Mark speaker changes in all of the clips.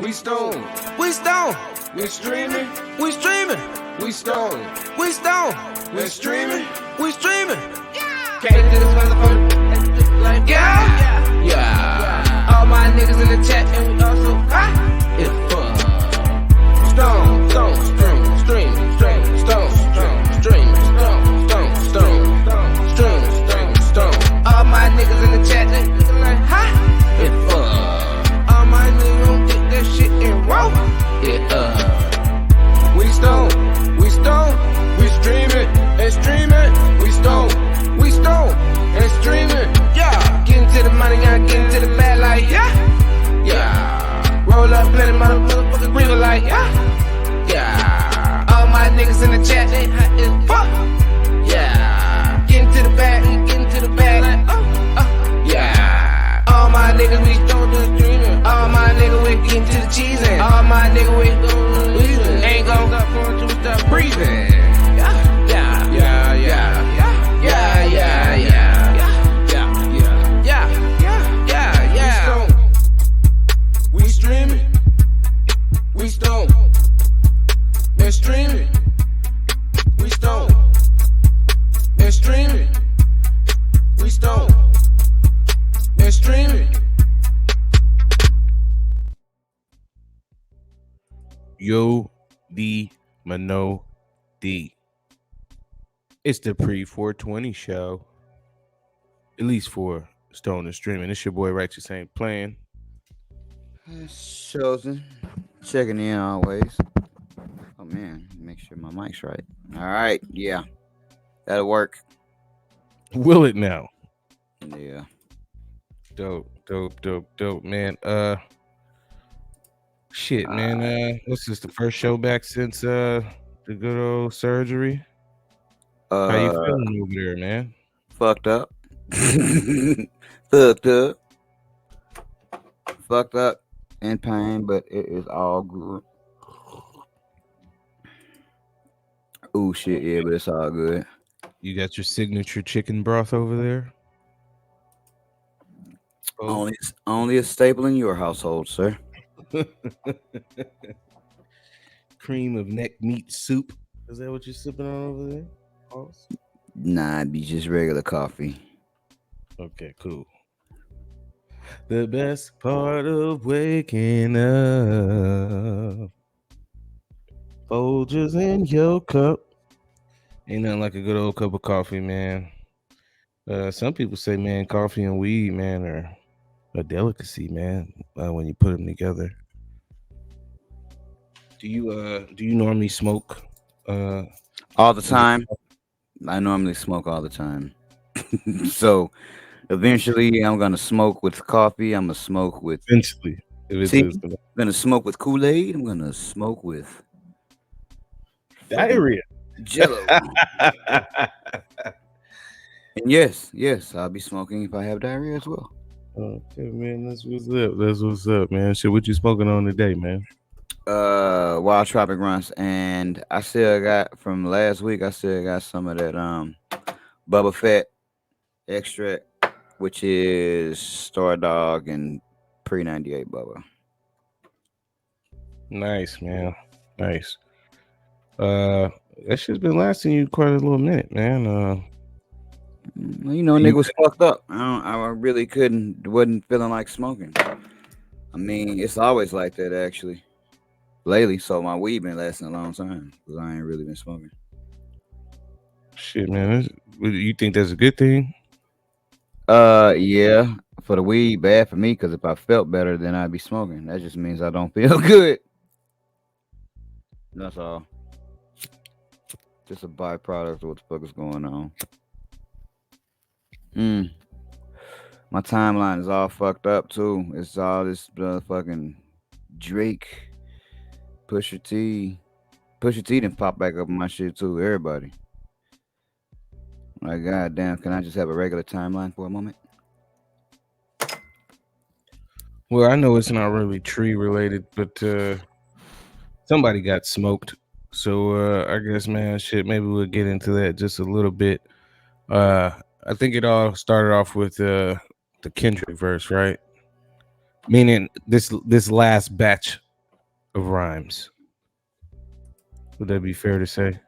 Speaker 1: We stone.
Speaker 2: We stone.
Speaker 1: We streaming.
Speaker 2: We streaming.
Speaker 1: We stone.
Speaker 2: We stone.
Speaker 1: We streaming.
Speaker 2: We streaming.
Speaker 1: Can't do this motherfucker like
Speaker 2: Yeah.
Speaker 1: yeah. All my niggas in the chat and we also hot. It's fun. Stone, stone, stream, stream, stream, stone, stone, stream, stone, stone, stone, stone, stream, stream, stone. All my niggas in the chat they looking like hot. It's fun. All my niggas gon' get that shit and roll. We stone, we stone, we streaming and streaming. We stone and streaming. Yeah, getting to the money, gotta get into the bag like yeah, yeah. Roll up, plenty motherfuckers breathing like yeah, yeah. All my niggas in the chat, they hot as fuck. Yeah, getting to the bag like yeah. All my niggas we stone to streaming. All my niggas we getting to the cheesing. All my niggas we breathing. Ain't gon' stop going to stop breathing. We stone and streaming. We stone and streaming. We stone and streaming.
Speaker 3: Yo, D, Mano, D. It's the pre-420 show. At least for Stone and Streaming. It's your boy Righteous Ain't Playing.
Speaker 4: Chosen. Checking in always. Oh man, make sure my mic's right. All right, yeah. That'll work.
Speaker 3: Will it now?
Speaker 4: Yeah.
Speaker 3: Dope, man. Shit, man. What's this? The first show back since the good old surgery? How you feeling over there, man?
Speaker 4: Fucked up. Fucked up in pain, but it is all good. Oh shit, yeah, but it's all good.
Speaker 3: You got your signature chicken broth over there?
Speaker 4: Only a staple in your household, sir.
Speaker 3: Cream of neck meat soup. Is that what you're sipping on over there?
Speaker 4: Nah, it'd be just regular coffee.
Speaker 3: Okay, cool. The best part of waking up, Folgers in your cup. Ain't nothing like a good old cup of coffee, man. Some people say, man, coffee and weed, man, are a delicacy, man. When you put them together. Do you normally smoke?
Speaker 4: All the time. I normally smoke all the time. So eventually I'm gonna smoke with coffee. I'm gonna smoke with
Speaker 3: Eventually.
Speaker 4: I'm gonna smoke with Kool-Aid. I'm gonna smoke with
Speaker 3: diarrhea.
Speaker 4: Jello. And yes, I'll be smoking if I have diarrhea as well.
Speaker 3: Okay, man, that's what's up, man. Shit, what you smoking on today, man?
Speaker 4: Wild Tropic Runs, and I still got from last week. I still got some of that Bubba Fett extract, which is Star Dog and pre-98 Bubba.
Speaker 3: Nice, man. Nice. That shit's been lasting you quite a little minute, man.
Speaker 4: Well, you know, nigga was fucked up. I really wasn't feeling like smoking. I mean, it's always like that actually. Lately, so my weed been lasting a long time because I ain't really been smoking.
Speaker 3: Shit, man. You think that's a good thing?
Speaker 4: Yeah. For the weed, bad for me because if I felt better, then I'd be smoking. That just means I don't feel good. That's all. Just a byproduct of what the fuck is going on. My timeline is all fucked up too. It's all this fucking Drake. Pusha T didn't pop back up in my shit too. Everybody. Like, goddamn, can I just have a regular timeline for a moment?
Speaker 3: Well, I know it's not really tree related, but somebody got smoked. So I guess, man, shit, maybe we'll get into that just a little bit. I think it all started off with the Kendrick verse, right? Meaning this last batch of rhymes. Would that be fair to say?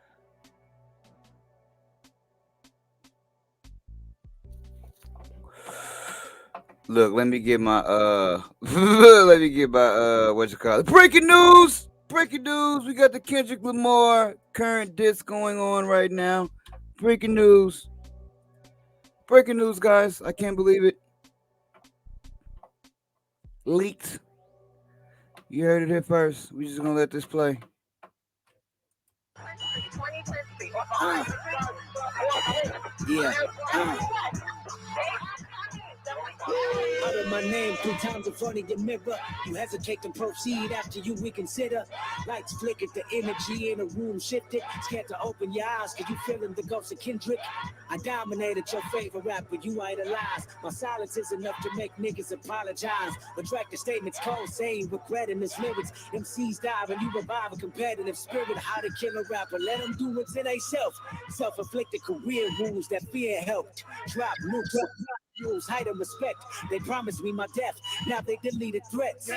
Speaker 4: Look, let me get my let me get my what you call it? Breaking news! Breaking news! We got the Kendrick Lamar current disc going on right now. Breaking news. Breaking news, guys. I can't believe it. Leaked. You heard it here first. We just gonna let this play. Uh, yeah.
Speaker 5: Utter my name 3 times in front of your mirror. You hesitate to proceed after you reconsider. Lights flickered, the energy in the room shifted. Scared to open your eyes, cause you feeling the ghost of Kendrick. I dominated your favorite rapper, you idolize. My silence is enough to make niggas apologize. Retract the statements, cold saying, regretting his lyrics. MCs die when you revive a competitive spirit. How to kill a rapper, let them do it to they self. Self-inflicted career wounds that fear helped. Drop nukes. Height of respect. They promised me my death. Now they deleted threats.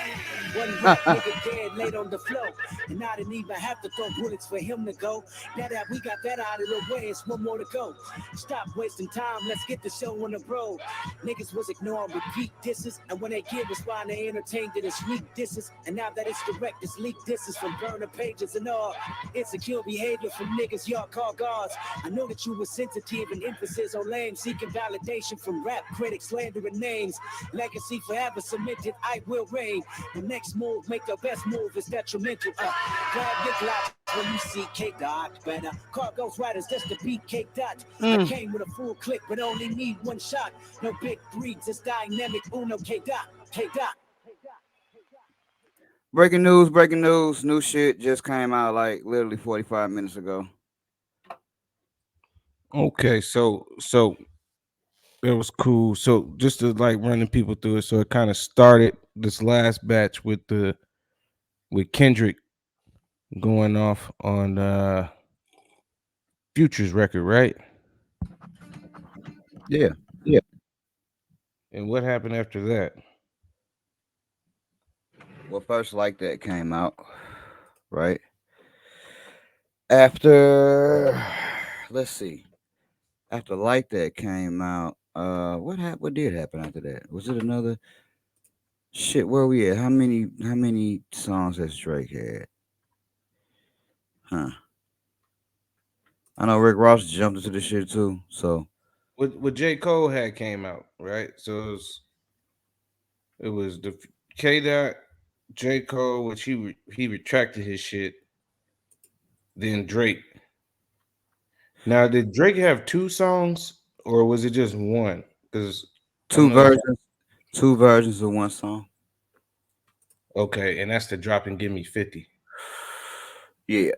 Speaker 5: One rap nigga dead laid on the floor. And I didn't even have to throw bullets for him to go. Now that we got that out of the way, it's one more to go. Stop wasting time. Let's get the show on the road. Niggas was ignoring repeat disses. And when they get respond, they entertained it as sneak disses. And now that it's direct, it's leaked disses from burner pages and all. Insecure behavior from niggas y'all call guards. I know that you were sensitive and emphasis on lame, seeking validation from rap critics, slandering names. Legacy forever cemented, I will reign. The next move, make the best move is detrimental. Grab your glove when you see K-Dot. Better cargo's riders just to beat K-Dot. I came with a full clip, but only need one shot. No big threes, it's dynamic. Uno K-Dot, K-Dot.
Speaker 4: Breaking news, breaking news. New shit just came out like literally 45 minutes ago.
Speaker 3: Okay, so that was cool. So just to like running people through it, so it kind of started this last batch with Kendrick going off on Future's record, right?
Speaker 4: Yeah.
Speaker 3: And what happened after that?
Speaker 4: Well, first Like That came out, right? After, let's see. After Like That came out, what did happen after that? Was it another shit? Where we at? How many songs has Drake had? Huh. I know Rick Ross jumped into this shit too. So
Speaker 3: What J. Cole had came out, right? So it was the K Dot, J. Cole, which he retracted his shit. Then Drake. Now, did Drake have 2 songs or was it just one? Because I
Speaker 4: two
Speaker 3: know.
Speaker 4: versions, two versions of one song.
Speaker 3: Okay, and that's the drop and give me 50.
Speaker 4: Yeah.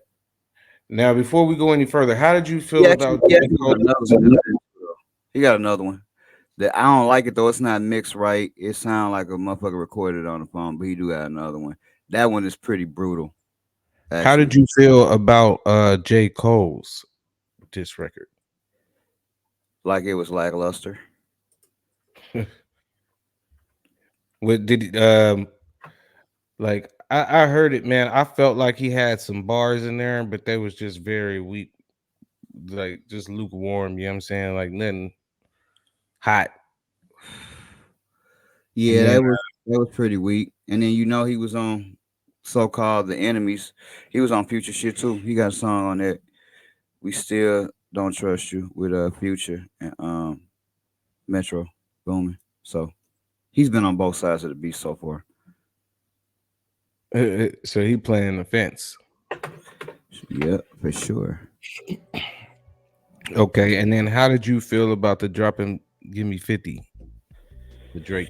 Speaker 3: Now, before we go any further, how did you feel
Speaker 4: Yeah,
Speaker 3: about
Speaker 4: yeah,
Speaker 3: J. Cole?
Speaker 4: he got another one. That I don't like it though. It's not mixed right. It sounds like a motherfucker recorded on the phone, but he do got another one. That one is pretty brutal.
Speaker 3: How
Speaker 4: Actually.
Speaker 3: did you feel about J. Cole's diss record?
Speaker 4: Like it was lackluster.
Speaker 3: What did like I heard it, man. I felt like he had some bars in there, but they was just very weak, like just lukewarm, you know what I'm saying? Like nothing hot. And
Speaker 4: Yeah,
Speaker 3: then
Speaker 4: that was pretty weak. And then he was on so-called The Enemies. He was on Future shit too. He got a song on that. We Still Don't Trust You with Future and Metro Boomin. So he's been on both sides of the beat so far.
Speaker 3: so he playing the fence.
Speaker 4: Yeah, for sure.
Speaker 3: Okay, and then how did you feel about the dropping give me 50? The Drake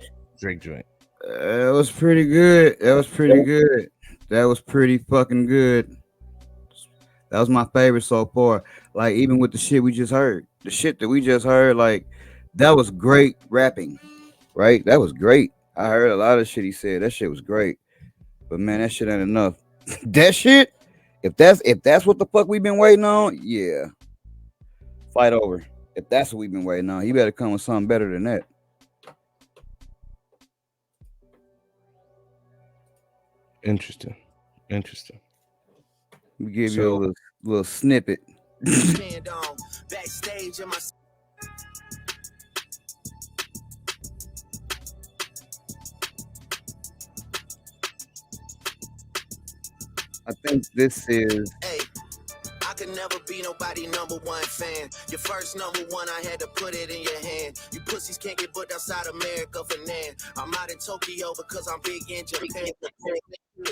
Speaker 3: joint.
Speaker 4: That was pretty good. That was pretty good. That was pretty fucking good. That was my favorite so far. Like even with the shit we just heard, the shit that we just heard, like that was great rapping, right? That was great. I heard a lot of shit he said. That shit was great. But man, that shit ain't enough. That shit, if that's what the fuck we've been waiting on, yeah, fight over. If that's what we've been waiting on, he better come with something better than that.
Speaker 3: Interesting. Interesting.
Speaker 4: We give you a
Speaker 3: So
Speaker 4: little snippet.
Speaker 5: Stand on backstage in my
Speaker 4: I think this is
Speaker 5: hey. I could never be nobody number one fan. Your first number one, I had to put it in your hand. You pussies can't get booked outside America for Nan. I'm out in Tokyo because I'm big in Japan.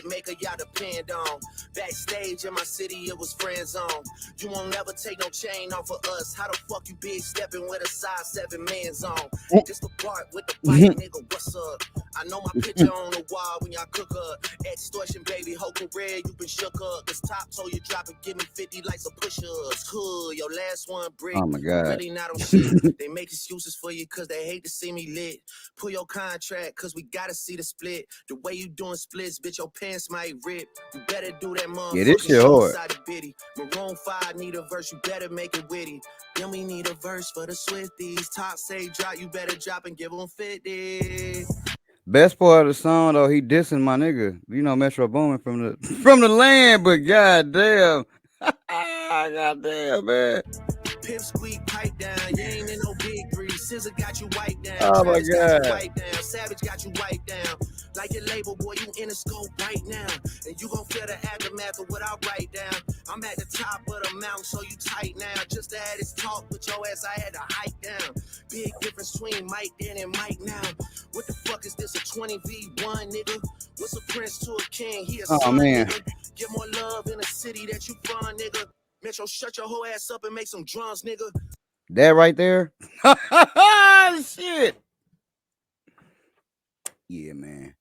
Speaker 5: Make a y'all depend on. Backstage in my city, it was friend zone. You won't never take no chain off of us. How the fuck you big stepping with a size 7 man zone? This the part with the bite, nigga, what's up? I know my picture on the wall when y'all cook up. Extortion, baby, whole career, you been shook up. This top told you drop and give me 50 like some push-ups. Cool, your last one brick.
Speaker 4: Oh my God.
Speaker 5: Really not on shit. They make excuses for you cause they hate to see me lit. Pull your contract cause we gotta see the split. The way you doing splits, bitch, your pants might rip. You better do that motherfucking
Speaker 4: Yeah, this shit hard.
Speaker 5: bitty. Maroon 5 need a verse, you better make it witty. Then we need a verse for the Swifties. Top say drop, you better drop and give them 50.
Speaker 4: Best part of the song though, he dissing my nigga. You know, Metro Boomin from the land, but goddamn. Goddamn, man.
Speaker 5: Pimp squeak pipe down, you ain't in no big three. Scissor got you wiped down.
Speaker 4: Oh my
Speaker 5: Travis got you
Speaker 4: God.
Speaker 5: wiped down. Savage got you wiped down. Like your label, boy, you in the scope right now. And you gon' feel the aftermath of what I write down. I'm at the top of the mountain, so you tight now. Just to have this talk with your ass, I had to hike down. Big difference between Mike then and Mike now. What the fuck is this, a 20v1, nigga? What's a prince to a king? He a son,
Speaker 4: Man.
Speaker 5: nigga. Get more love in the city that you from, nigga. Metro, shut your whole ass up and make some drums, nigga.
Speaker 4: That right there? Shit. Yeah, man.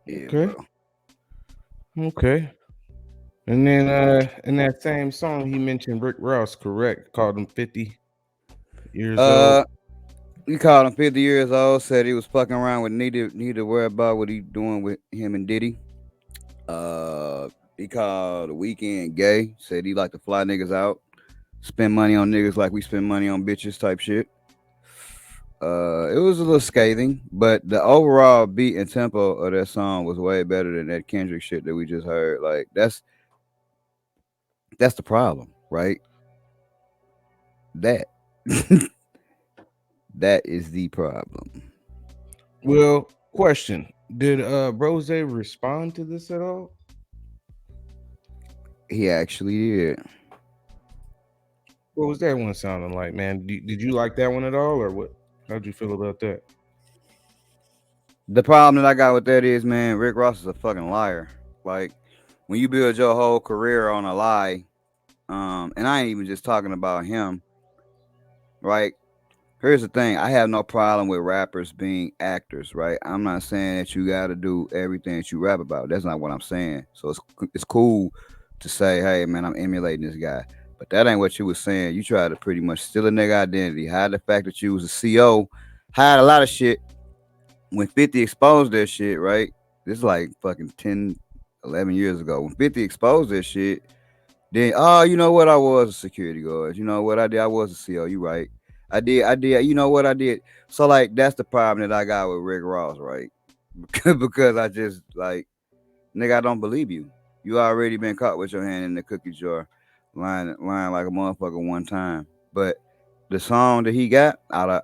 Speaker 4: Yeah,
Speaker 3: okay.
Speaker 4: bro.
Speaker 3: Okay. And then in that same song he mentioned Rick Ross, correct? Called him 50 years old.
Speaker 4: We called him 50 years old, said he was fucking around with need to worry about what he doing with him and Diddy. He called the Weeknd gay, said he like to fly niggas out, spend money on niggas like we spend money on bitches type shit. It was a little scathing, but the overall beat and tempo of that song was way better than that Kendrick shit that we just heard. Like that's the problem, right? That is the problem.
Speaker 3: Well, question. Did Rose respond to this at all?
Speaker 4: He actually did.
Speaker 3: What was that one sounding like, man? Did you like that one at all, or what? How'd you feel about that?
Speaker 4: The problem that I got with that is, man, Rick Ross is a fucking liar. Like, when you build your whole career on a lie, and I ain't even just talking about him, right? Here's the thing. I have no problem with rappers being actors, right? I'm not saying that you got to do everything that you rap about. That's not what I'm saying. So it's cool to say, hey, man, I'm emulating this guy. But that ain't what you was saying. You tried to pretty much steal a nigga identity, hide the fact that you was a CO, hide a lot of shit. When 50 exposed that shit, right? This is like fucking 10, 11 years ago. When 50 exposed that shit, then, you know what? I was a security guard. You know what I did? I was a CO. You right. I did. You know what I did? So, like, that's the problem that I got with Rick Ross, right? Because I just, like, nigga, I don't believe you. You already been caught with your hand in the cookie jar, lying like a motherfucker one time. But the song that he got out of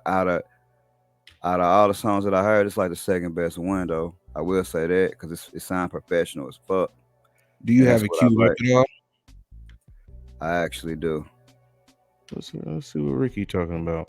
Speaker 4: all the songs that I heard, it's like the second best one, though. I will say that because it sounds professional as fuck.
Speaker 3: Do you have it queued up at all?
Speaker 4: I actually do.
Speaker 3: Let's see what Ricky talking about.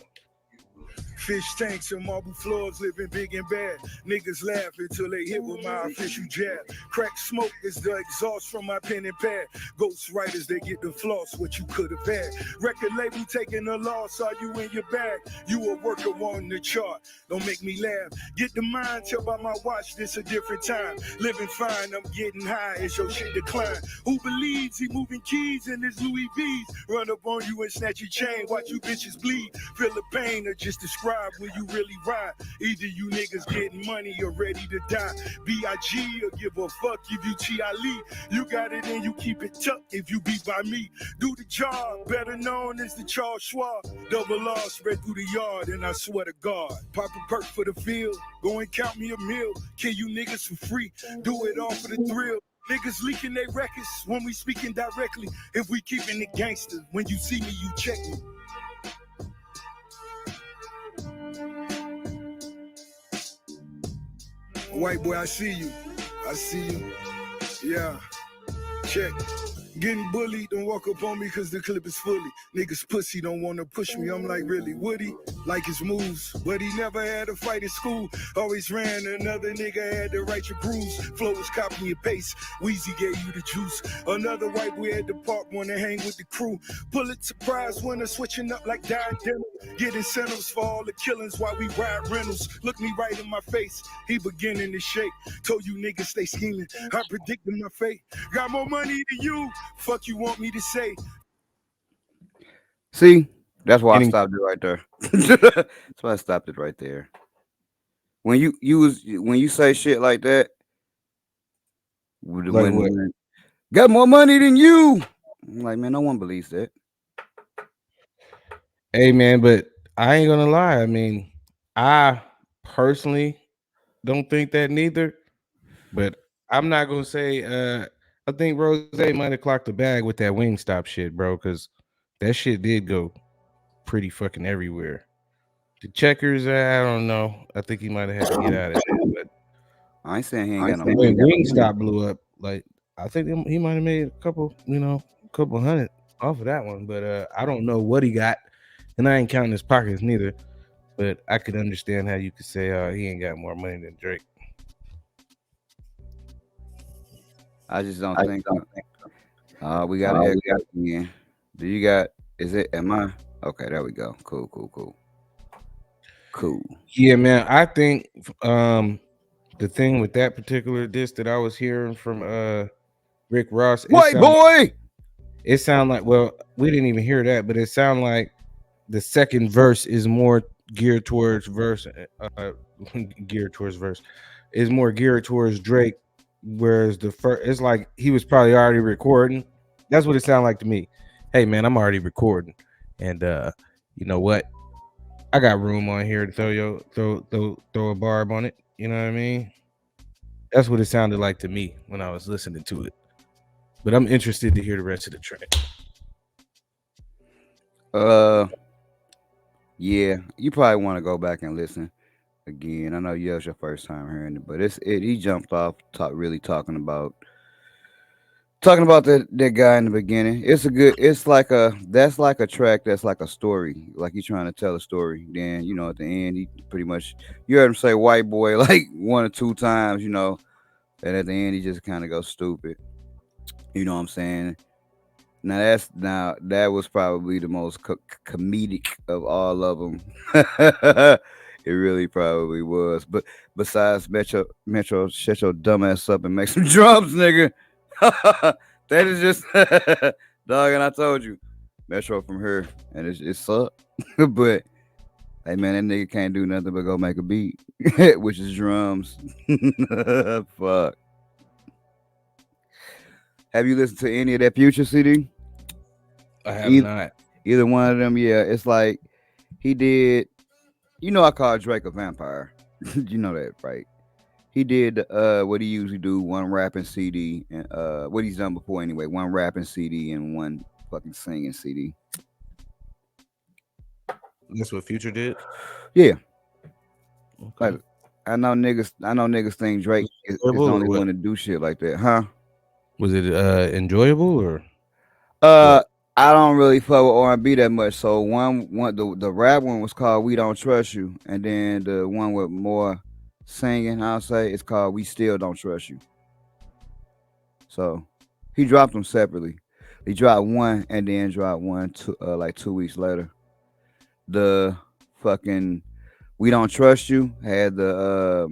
Speaker 6: Fish tanks and marble floors, living big and bad. Niggas laugh until they hit with my official jab. Crack smoke is the exhaust from my pen and pad. Ghost writers, they get the floss, what you could have had. Record label taking a loss, are you in your bag? You a worker on the chart, don't make me laugh. Get the mind, tell by my watch, this a different time. Living fine, I'm getting high as your shit decline. Who believes he moving keys in his Louis V's? Run up on you and snatch your chain, watch you bitches bleed. Feel the pain or just describe describe where you really ride. Either you niggas getting money or ready to die. B.I.G. or give a fuck if you T.I. You got it and you keep it tucked if you be by me. Do the job, better known as the Charles Schwab. Double R spread through the yard, and I swear to God. Pop a perk for the field, go and count me a meal. Kill you niggas for free, do it all for the thrill. Niggas leaking their records when we speaking directly. If we keeping it gangster, when you see me, you check me. White boy, I see you. I see you. Yeah. Check. Getting bullied, don't walk up on me cause the clip is fully. Niggas pussy don't wanna push me. I'm like, really, would he? Like his moves. But he never had a fight at school. Always ran, another nigga had to write your grooves. Flow was copy and paste. Weezy gave you the juice. Another white boy at the park wanna hang with the crew. Pulitzer Prize winner, switching up like diadem. Get incentives for all the killings while we ride rentals. Look me right in my face. He beginning to shake. Told you niggas stay scheming. I predicted my fate. Got more money than you. Fuck you want me to say?
Speaker 4: See, that's why I
Speaker 3: Any-
Speaker 4: stopped it right there. That's why I stopped it right there. When you say shit like that,
Speaker 3: Like what?
Speaker 4: got more money than you. I'm like, man, no one believes that.
Speaker 3: Hey man, but I ain't gonna lie. I mean, I personally don't think that neither. But I'm not gonna say. I think Rose might have clocked the bag with that Wingstop shit, bro, because that shit did go pretty fucking everywhere. The Checkers, I don't know. I think he might have had to get out of it. But
Speaker 4: I ain't saying he ain't got no
Speaker 3: when
Speaker 4: money.
Speaker 3: Wingstop blew up, like I think he might have made a couple, couple hundred off of that one. But I don't know what he got, and I ain't counting his pockets neither. But I could understand how you could say he ain't got more money than Drake.
Speaker 4: I just don't think. We got to again. Do you got? Is it? Am I? Okay, there we go. Cool.
Speaker 3: Yeah, man. I think the thing with that particular disc that I was hearing from Rick Ross,
Speaker 4: White boy.
Speaker 3: it sound like, well, we didn't even hear that, but it sound like the second verse is more geared towards is more geared towards Drake, whereas the first, it's like he was probably already recording. That's what it sounded like to me. Hey man, I'm already recording, and you know what? I got room on here to throw a barb on it. You know what I mean? That's what it sounded like to me when I was listening to it. But I'm interested to hear the rest of the track.
Speaker 4: Yeah, you probably want to go back and listen again. I know you was your first time hearing it, but he jumped off talking about that guy in the beginning. It's like a track that's like a story, like he's trying to tell a story. Then at the end he pretty much, you heard him say white boy like one or two times, and at the end he just kind of goes stupid. You know what I'm saying? Now that was probably the most comedic of all of them. It really probably was. But besides Metro, shut your dumb ass up and make some drums, nigga. That is just dog. And I told you, Metro from her, and it sucked. But hey man, that nigga can't do nothing but go make a beat, which is drums. Fuck. Have you listened to any of that Future CD?
Speaker 3: I have not.
Speaker 4: Either one of them, yeah. It's like he did. I call Drake a vampire. You know that, right? He did what he usually do: one rapping CD, and what he's done before anyway. One rapping CD and one fucking singing CD.
Speaker 3: That's what Future did.
Speaker 4: Yeah,
Speaker 3: Okay.
Speaker 4: like I know niggas think Drake is the only one to do shit like that, huh?
Speaker 3: Was it enjoyable or?
Speaker 4: I don't really fuck with R&B that much. So the rap one was called "We Don't Trust You," and then the one with more singing, I'll say, it's called "We Still Don't Trust You." So he dropped them separately. He dropped one and then dropped one like 2 weeks later. The fucking "We Don't Trust You" had the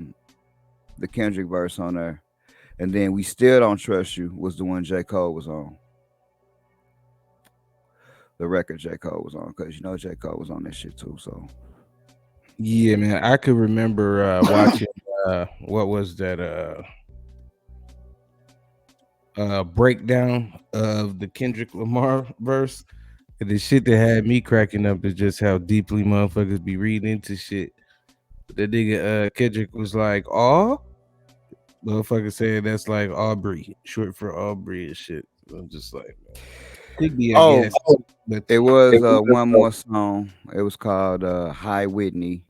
Speaker 4: Kendrick verse on there, and then "We Still Don't Trust You" was the one J. Cole was on. The record J. Cole was on, because J. Cole was on that shit too. So
Speaker 3: Yeah, man. I could remember watching what was that breakdown of the Kendrick Lamar verse. And the shit that had me cracking up is just how deeply motherfuckers be reading into shit. The nigga Kendrick was like, "Oh," motherfucker said that's like Aubrey, short for Aubrey and shit. I'm just like, man, could be, I
Speaker 4: Oh,
Speaker 3: guess, but
Speaker 4: it was one more song. It was called "Hi Whitney,"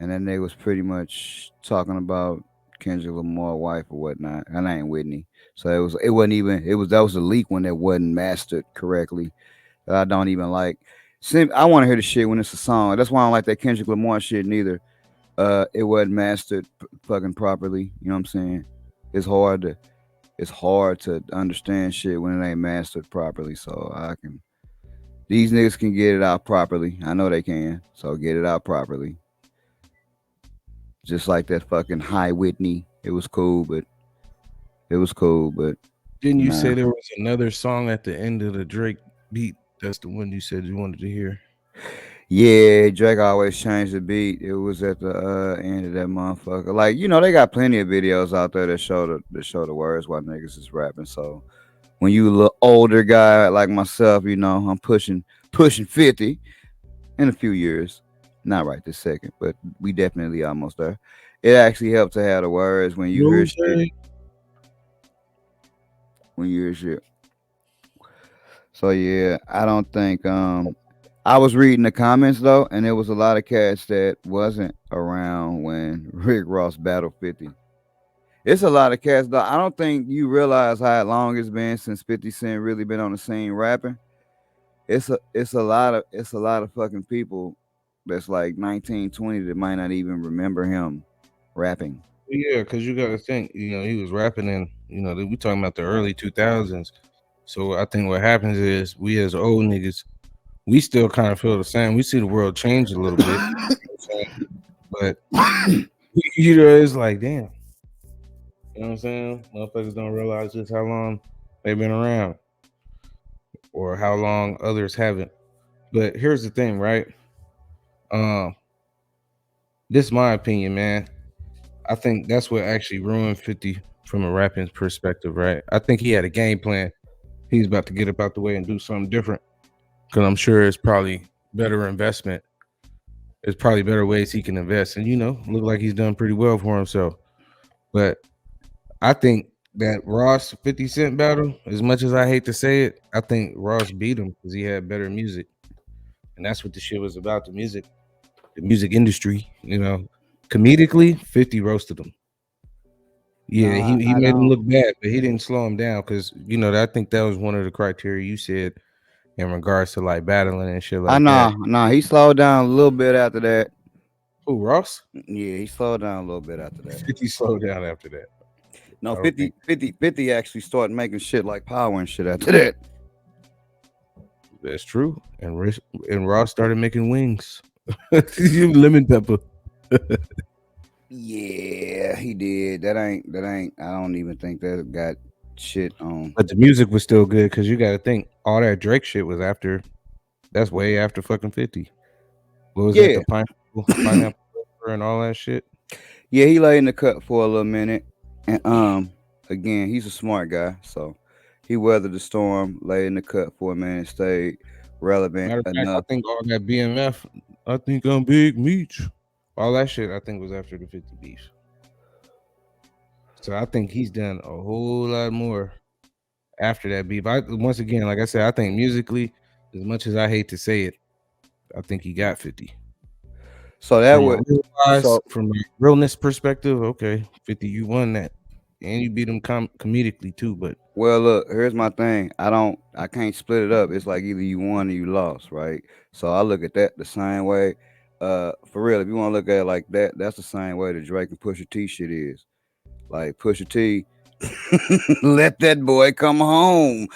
Speaker 4: and then they was pretty much talking about Kendrick Lamar wife or whatnot. Her name Whitney. So it wasn't even that was a leak one that wasn't mastered correctly. That I don't even like. I want to hear the shit when it's a song. That's why I don't like that Kendrick Lamar shit neither. It wasn't mastered fucking properly. You know what I'm saying? It's hard to understand shit when it ain't mastered properly. So these niggas can get it out properly. I know they can. So get it out properly. Just like that fucking Hi Whitney. It was cool, but
Speaker 3: didn't you say
Speaker 4: nah.
Speaker 3: there was another song at the end of the Drake beat? That's the one you said you wanted to hear.
Speaker 4: Yeah, Drake always changed the beat. It was at the end of that motherfucker. Like, they got plenty of videos out there that show the words while niggas is rapping. So when you a little older guy like myself, I'm pushing 50 in a few years. Not right this second, but we definitely almost there. It actually helps to have the words when you hear shit. When you hear shit. So yeah, I don't think I was reading the comments though, and there was a lot of cats that wasn't around when Rick Ross battled 50. It's a lot of cats though. I don't think you realize how long it's been since 50 Cent really been on the scene rapping. It's a lot of fucking people that's like 19, 20 that might not even remember him rapping.
Speaker 3: Yeah, because you got to think, he was rapping in, we talking about the early 2000s. So I think what happens is we as old niggas, we still kind of feel the same. We see the world change a little bit, but it's like, damn, you know what I'm saying? Motherfuckers don't realize just how long they've been around or how long others haven't. But here's the thing, right? Um, this is my opinion, man. I think that's what actually ruined 50 from a rapping perspective, right? I think he had a game plan. He's about to get up out the way and do something different. Because I'm sure it's probably better investment. There's probably better ways he can invest. And, look like he's done pretty well for himself. But I think that Ross 50 Cent battle, as much as I hate to say it, I think Ross beat him because he had better music. And that's what the shit was about, the music industry, Comedically, 50 roasted him. Yeah,
Speaker 4: Nah,
Speaker 3: he
Speaker 4: I
Speaker 3: made him
Speaker 4: don't.
Speaker 3: look bad, but he didn't slow him down because, I think that was one of the criteria you said in regards to like battling and shit
Speaker 4: I
Speaker 3: like that.
Speaker 4: nah. He slowed down a little bit after that.
Speaker 3: Who, Ross?
Speaker 4: Yeah, he slowed down a little bit after that.
Speaker 3: 50 slowed down after that.
Speaker 4: No,
Speaker 3: I don't think
Speaker 4: 50 actually started making shit like Power and shit after that.
Speaker 3: that's true. And Ross started making wings. Lemon pepper.
Speaker 4: Yeah, he did. That ain't. I don't even think that got shit on.
Speaker 3: But the music was still good because you got to think all that Drake shit was after. That's way after fucking 50. What was that?
Speaker 4: Yeah,
Speaker 3: The pineapple and all that shit.
Speaker 4: yeah. He lay in the cut for a little minute, and again, he's a smart guy, so he weathered the storm, lay in the cut for a minute, stayed relevant
Speaker 3: Matter of fact, I
Speaker 4: enough.
Speaker 3: think all that BMF. I think I'm Big Meech. All that shit, I think, was after the 50 beef. So I think he's done a whole lot more after that beef. Once again, like I said, I think musically, as much as I hate to say it, I think he got 50.
Speaker 4: So that would. So
Speaker 3: From a realness perspective, okay, 50, you won that. And you beat him comedically too, but
Speaker 4: well, look. Here's my thing. I can't split it up. It's like either you won or you lost, right? So I look at that the same way. For real, if you want to look at it like that, that's the same way the Drake and Pusha T shit is. Like Pusha T, let that boy come home.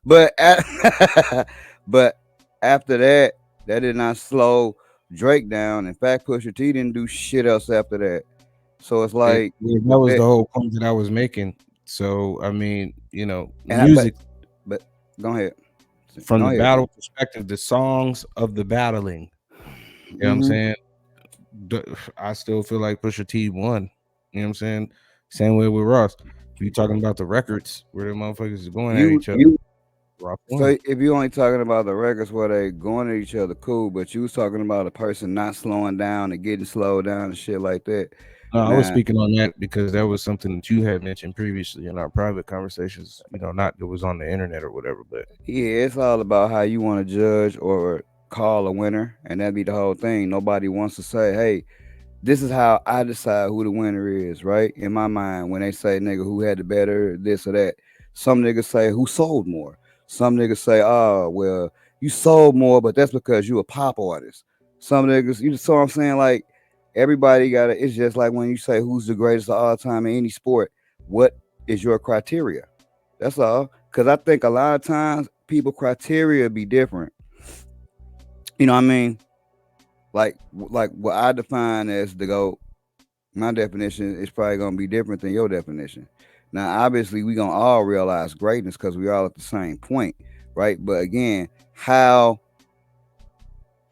Speaker 4: but but after that, that did not slow Drake down. In fact, Pusha T didn't do shit else after that. So it's like
Speaker 3: that was the whole point that I was making. So I mean,
Speaker 4: and
Speaker 3: music.
Speaker 4: but go ahead.
Speaker 3: From
Speaker 4: Go
Speaker 3: the
Speaker 4: ahead,
Speaker 3: battle
Speaker 4: bro.
Speaker 3: perspective, the songs of the battling, You know what I'm saying? I still feel like Pusha T won. You know what I'm saying? Same way with Ross. If you talking about the records where the motherfuckers is going at
Speaker 4: You
Speaker 3: each other,
Speaker 4: you
Speaker 3: Ross
Speaker 4: so
Speaker 3: won.
Speaker 4: if you only talking about the records where they going at each other, cool. But you was talking about a person not slowing down and getting slowed down and shit like that.
Speaker 3: No, I was
Speaker 4: Now,
Speaker 3: speaking on that because that was something that you had mentioned previously in our private conversations. You know, not that was on the internet or whatever, but
Speaker 4: yeah, it's all about how you want to judge or call a winner, and that'd be the whole thing. Nobody wants to say, "Hey, this is how I decide who the winner is," right? In my mind, when they say nigga who had the better this or that, some niggas say who sold more. Some niggas say, oh, well, you sold more, but that's because you a pop artist. Some niggas, you just what I'm saying? Like everybody got it. It's just like when you say who's the greatest of all time in any sport, what is your criteria? That's all. Cause I think a lot of times people criteria be different. You know what I mean? Like what I define as the GOAT, my definition is probably gonna be different than your definition. Now, obviously, we gonna all realize greatness because we all at the same point, right? But again, how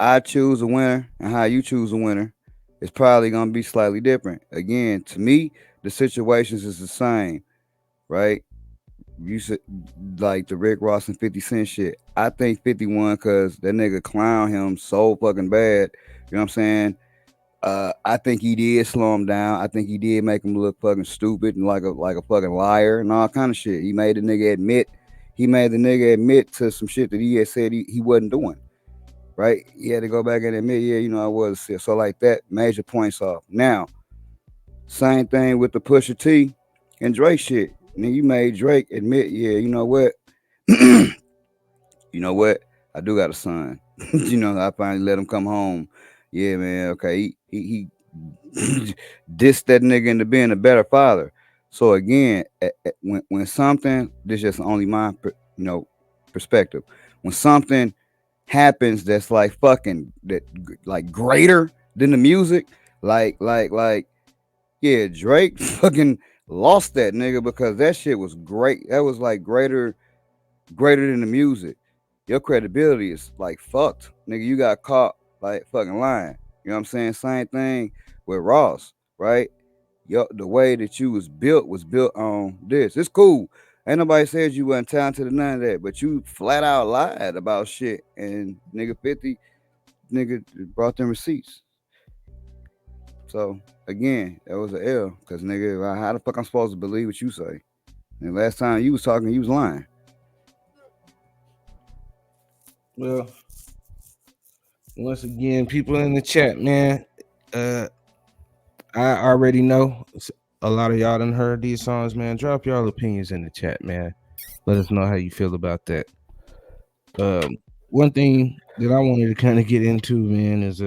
Speaker 4: I choose a winner and how you choose a winner is probably gonna be slightly different. Again, to me, the situations is the same, right? You said like the Rick Ross and 50 Cent shit. I think 51 because that nigga clown him so fucking bad. You know what I'm saying? I think he did slow him down. I think he did make him look fucking stupid and like a fucking liar and all kind of shit. He made the nigga admit. He made the nigga admit to some shit that he had said he wasn't doing. Right? He had to go back and admit, yeah, you know, I was sick. So like that, major points off. Now, same thing with the Pusha T and Drake shit. And then you made Drake admit, yeah, you know what? You know what? I do got a son. You know, I finally let him come home. Yeah, man. Okay, he dissed that nigga into being a better father. So again, when something, this is just only my perspective. When something happens that's like fucking that like greater than the music, like yeah, Drake fucking lost that nigga because that shit was great. That was like greater than the music. Your credibility is like fucked. Nigga, you got caught like fucking lying. You know what I'm saying? Same thing with Ross, right? The way that you was built on this. It's cool. Ain't nobody said you wasn't talented or none of that, but you flat out lied about shit. And nigga 50, nigga brought them receipts. So again, that was an L. Cause nigga, how the fuck I'm supposed to believe what you say? And last time you was talking, you was lying.
Speaker 3: well, once again, people in the chat, man. Uh, I already know a lot of y'all done heard these songs, man. Drop y'all opinions in the chat, man. Let us know how you feel about that. One thing that I wanted to kind of get into, man, is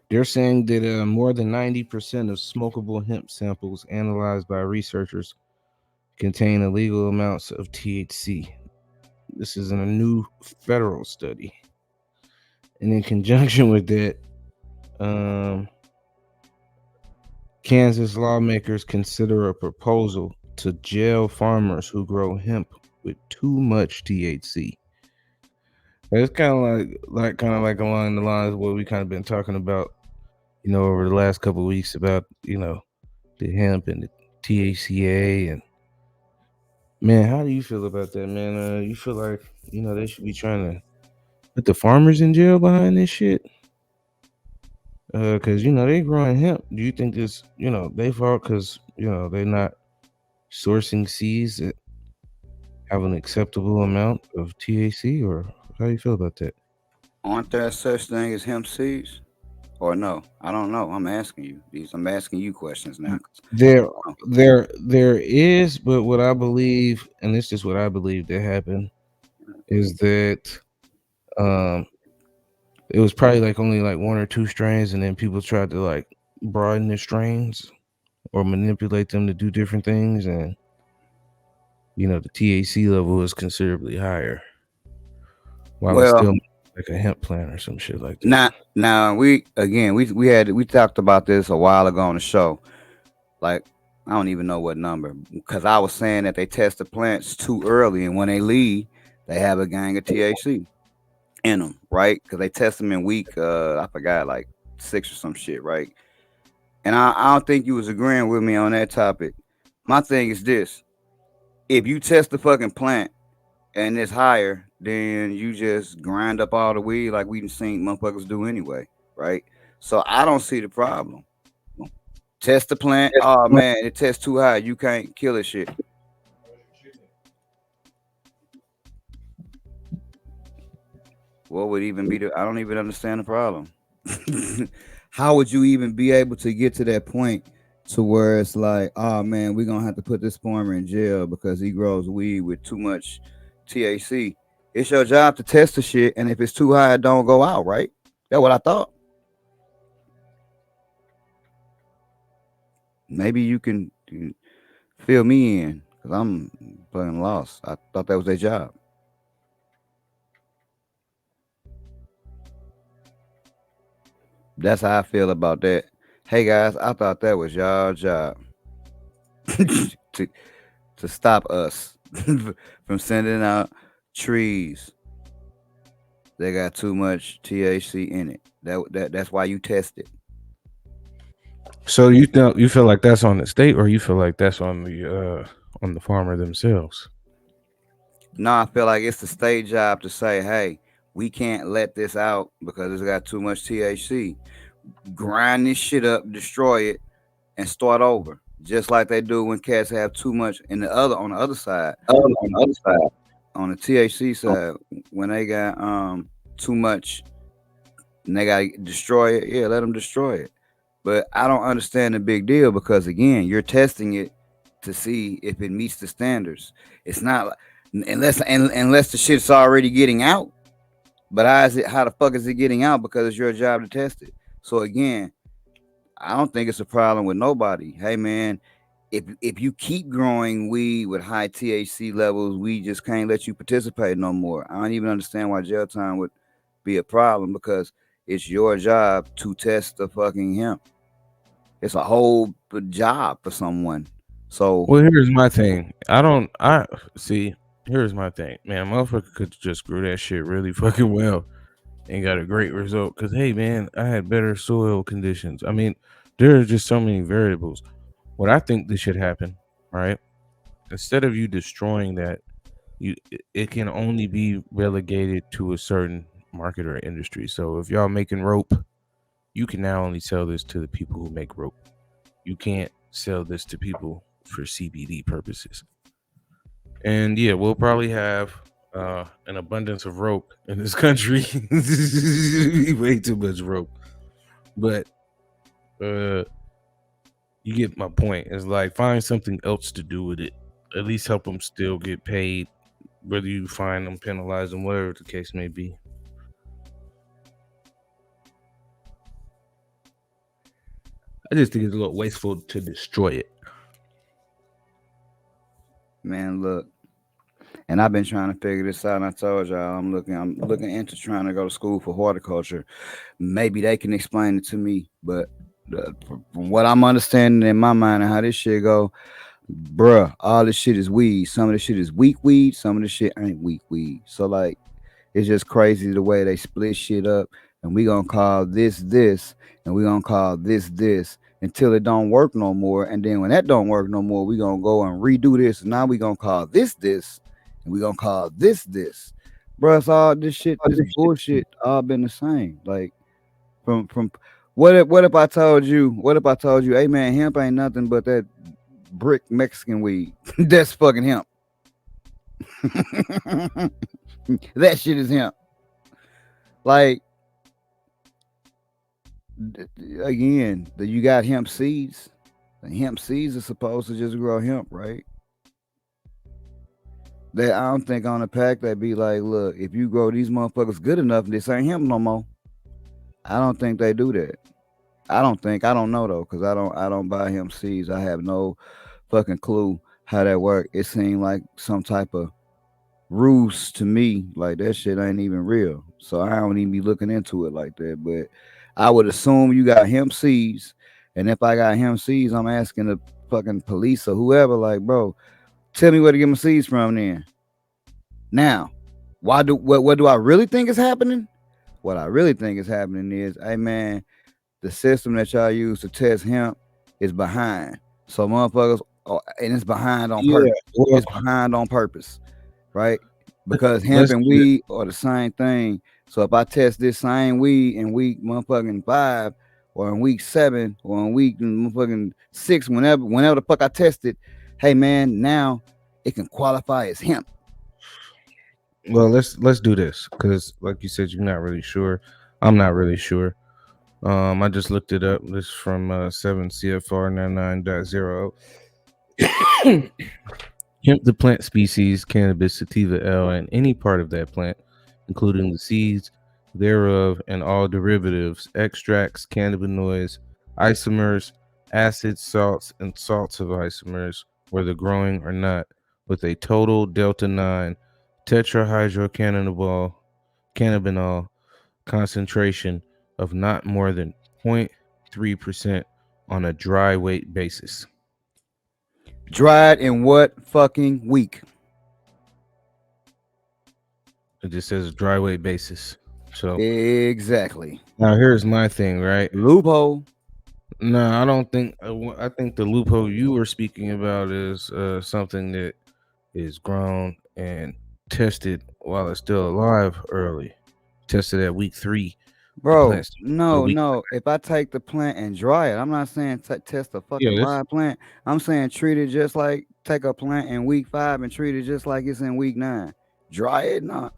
Speaker 3: they're saying that more than 90% of smokable hemp samples analyzed by researchers contain illegal amounts of THC. This is in a new federal study. And in conjunction with that, Kansas lawmakers consider a proposal to jail farmers who grow hemp with too much THC. It's kind of like along the lines of what we kind of been talking about, over the last couple of weeks about, the hemp and the thc-a. And man, how do you feel about that, man? You feel like, they should be trying to put the farmers in jail behind this shit? Because, they growing hemp. Do you think this, they fault because, they're not sourcing seeds that have an acceptable amount of THC, or how do you feel about that?
Speaker 4: Aren't there such thing as hemp seeds? Or no? I don't know. I'm asking you these. I'm asking you questions now.
Speaker 3: There, there is, but what I believe, and this is what I believe that happened, is that um, it was probably like only like one or two strains, and then people tried to like broaden the strains or manipulate them to do different things, and the THC level is considerably higher, while it's
Speaker 4: Well,
Speaker 3: still like a hemp plant or some shit like that.
Speaker 4: now we talked about this a while ago on the show. Like I don't even know what number because I was saying that they test the plants too early, and when they leave, they have a gang of THC. in them, right? Because they test them in week, I forgot, like 6 or some shit, right? And I don't think you was agreeing with me on that topic. My thing is this: if you test the fucking plant and it's higher, then you just grind up all the weed like we done seen motherfuckers do anyway, right? So I don't see the problem. Test the plant. Oh man, it tests too high. You can't kill it. Shit. What would even be the? I don't even understand the problem. How would you even be able to get to that point to where it's like, oh man, we're gonna have to put this farmer in jail because he grows weed with too much THC? It's your job to test the shit, and if it's too high, it don't go out, right? That's what I thought. Maybe you can fill me in because I'm fucking lost. I thought that was their job. That's how I feel about that. Hey guys, I thought that was y'all job to to stop us from sending out trees that got too much THC in it. That's why you test it.
Speaker 3: So you feel like that's on the state, or you feel like that's on the farmer themselves?
Speaker 4: No, I feel like it's the state job to say, hey, we can't let this out because it's got too much THC. Grind this shit up, destroy it, and start over. Just like they do when cats have too much in the other on the other side. On the THC side, when they got too much and they gotta destroy it, yeah, let them destroy it. But I don't understand the big deal because again, you're testing it to see if it meets the standards. It's not unless the shit's already getting out. But how the fuck is it getting out? Because it's your job to test it. So again, I don't think it's a problem with nobody. Hey man, if you keep growing weed with high THC levels, we just can't let you participate no more. I don't even understand why jail time would be a problem because it's your job to test the fucking hemp. It's a whole job for someone. So
Speaker 3: Well, here's my thing. I see. Here's my thing, man. Motherfucker could just grew that shit really fucking well and got a great result. Cause hey, man, I had better soil conditions. I mean, there are just so many variables. What I think this should happen, right? Instead of you destroying that, it can only be relegated to a certain market or industry. So if y'all making rope, you can now only sell this to the people who make rope. You can't sell this to people for CBD purposes. And yeah, we'll probably have an abundance of rope in this country. Way too much rope. But uh, you get my point. It's like find something else to do with it. At least help them still get paid, whether you fine them, penalize them, whatever the case may be. I just think it's a little wasteful to destroy it.
Speaker 4: man, look, and I've been trying to figure this out. And I told y'all I'm looking into trying to go to school for horticulture. Maybe they can explain it to me, but from what I'm understanding in my mind and how this shit go, bruh, all this shit is weed. Some of this shit is weak weed. Some of this shit ain't weak weed. So like, it's just crazy the way they split shit up. And we gonna call this, and we gonna call this until it don't work no more. And then when that don't work no more, we gonna go and redo this. And now we gonna call this, and we gonna call this. Bruh, it's all this shit, this bullshit, all been the same. Like from what if I told you, hey man, hemp ain't nothing but that brick Mexican weed. That's fucking hemp. That shit is hemp. Like again, you got hemp seeds. The hemp seeds are supposed to just grow hemp, right? That I don't think on the pack they be like, look, if you grow these motherfuckers good enough, this ain't hemp no more. I don't think they do that. I don't know though, because I don't buy hemp seeds. I have no fucking clue how that work. It seemed like some type of ruse to me. Like that shit ain't even real. So I don't even be looking into it like that. But I would assume you got hemp seeds. And if I got hemp seeds, I'm asking the fucking police or whoever, like, bro, tell me where to get my seeds from then. Now. What do I really think is happening? What I really think is happening is, hey man, the system that y'all use to test hemp is behind. So motherfuckers, and it's behind on
Speaker 3: Yeah,
Speaker 4: purpose.
Speaker 3: well,
Speaker 4: It's behind on purpose, right? Because hemp
Speaker 3: let's
Speaker 4: and
Speaker 3: do
Speaker 4: weed are the same thing. So if I test this same weed in week motherfucking 5, or in week 7, or in week motherfucking 6, whenever the fuck I test it, hey man, now it can qualify as hemp.
Speaker 3: Well, let's do this because, like you said, you're not really sure. I'm not really sure. I just looked it up. This is from 7 CFR 99.0. Hemp, the plant species, cannabis sativa L, and any part of that plant, including the seeds thereof and all derivatives, extracts, cannabinoids, isomers, acids, salts, and salts of isomers, whether growing or not, with a total delta 9 tetrahydrocannabinol cannabinol concentration of not more than 0.3% on a dry weight basis.
Speaker 4: Dried in what fucking week?
Speaker 3: It just says dry weight basis. So
Speaker 4: Exactly.
Speaker 3: now here's my thing, right?
Speaker 4: Loophole.
Speaker 3: No, I don't think. I think the loophole you were speaking about is something that is grown and tested while it's still alive early. Tested at week 3. The
Speaker 4: Bro,
Speaker 3: plant's a
Speaker 4: no,
Speaker 3: week.
Speaker 4: no. If I take the plant and dry it, I'm not saying test a fucking
Speaker 3: Yeah, this.
Speaker 4: live plant. I'm saying treat it just like take a plant in week 5 and treat it just like it's in week 9. Dry it, no.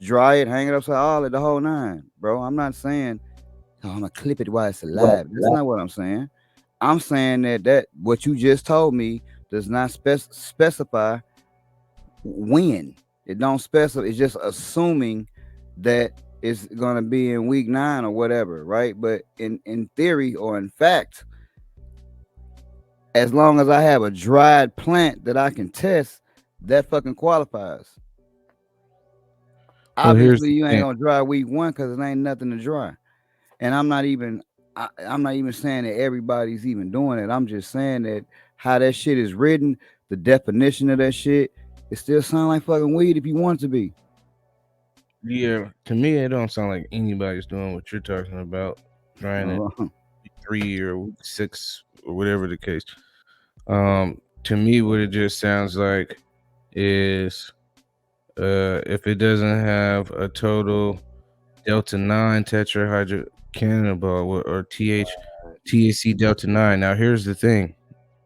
Speaker 4: Dry it, hang it upside all the whole 9, bro. I'm not saying, oh, I'm gonna clip it while it's alive. That's not what I'm saying. I'm saying that what you just told me does not specify when. It don't specify. It's just assuming that it's gonna be in week 9 or whatever, right? But in theory or in fact, as long as I have a dried plant that I can test, that fucking qualifies.
Speaker 3: Well, here's
Speaker 4: Obviously,
Speaker 3: the
Speaker 4: you ain't
Speaker 3: thing.
Speaker 4: gonna dry week 1 because it ain't nothing to dry. And I'm not even saying that everybody's even doing it. I'm just saying that how that shit is written, the definition of that shit, it still sound like fucking weed if you want it to be.
Speaker 3: Yeah, to me, it don't sound like anybody's doing what you're talking about, trying it
Speaker 4: Uh,
Speaker 3: week 3 or week 6 or whatever the case. To me, what it just sounds like is if it doesn't have a total delta 9 tetrahydrocannabinol or THC delta 9. Now, here's the thing,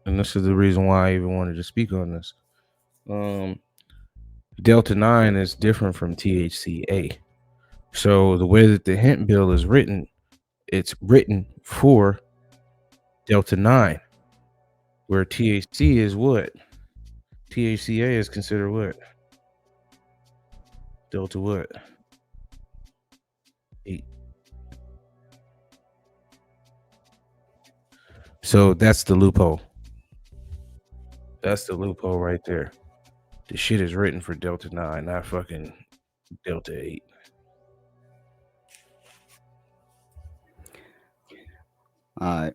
Speaker 3: and this is the reason why I even wanted to speak on this. Um, delta 9 is different from THCA. So the way that the hemp bill is written, it's written for delta 9, where THC is what? THCA is considered what? Delta what? 8. So that's the loophole. That's the loophole right there. The shit is written for delta 9, not fucking delta 8.
Speaker 4: all right.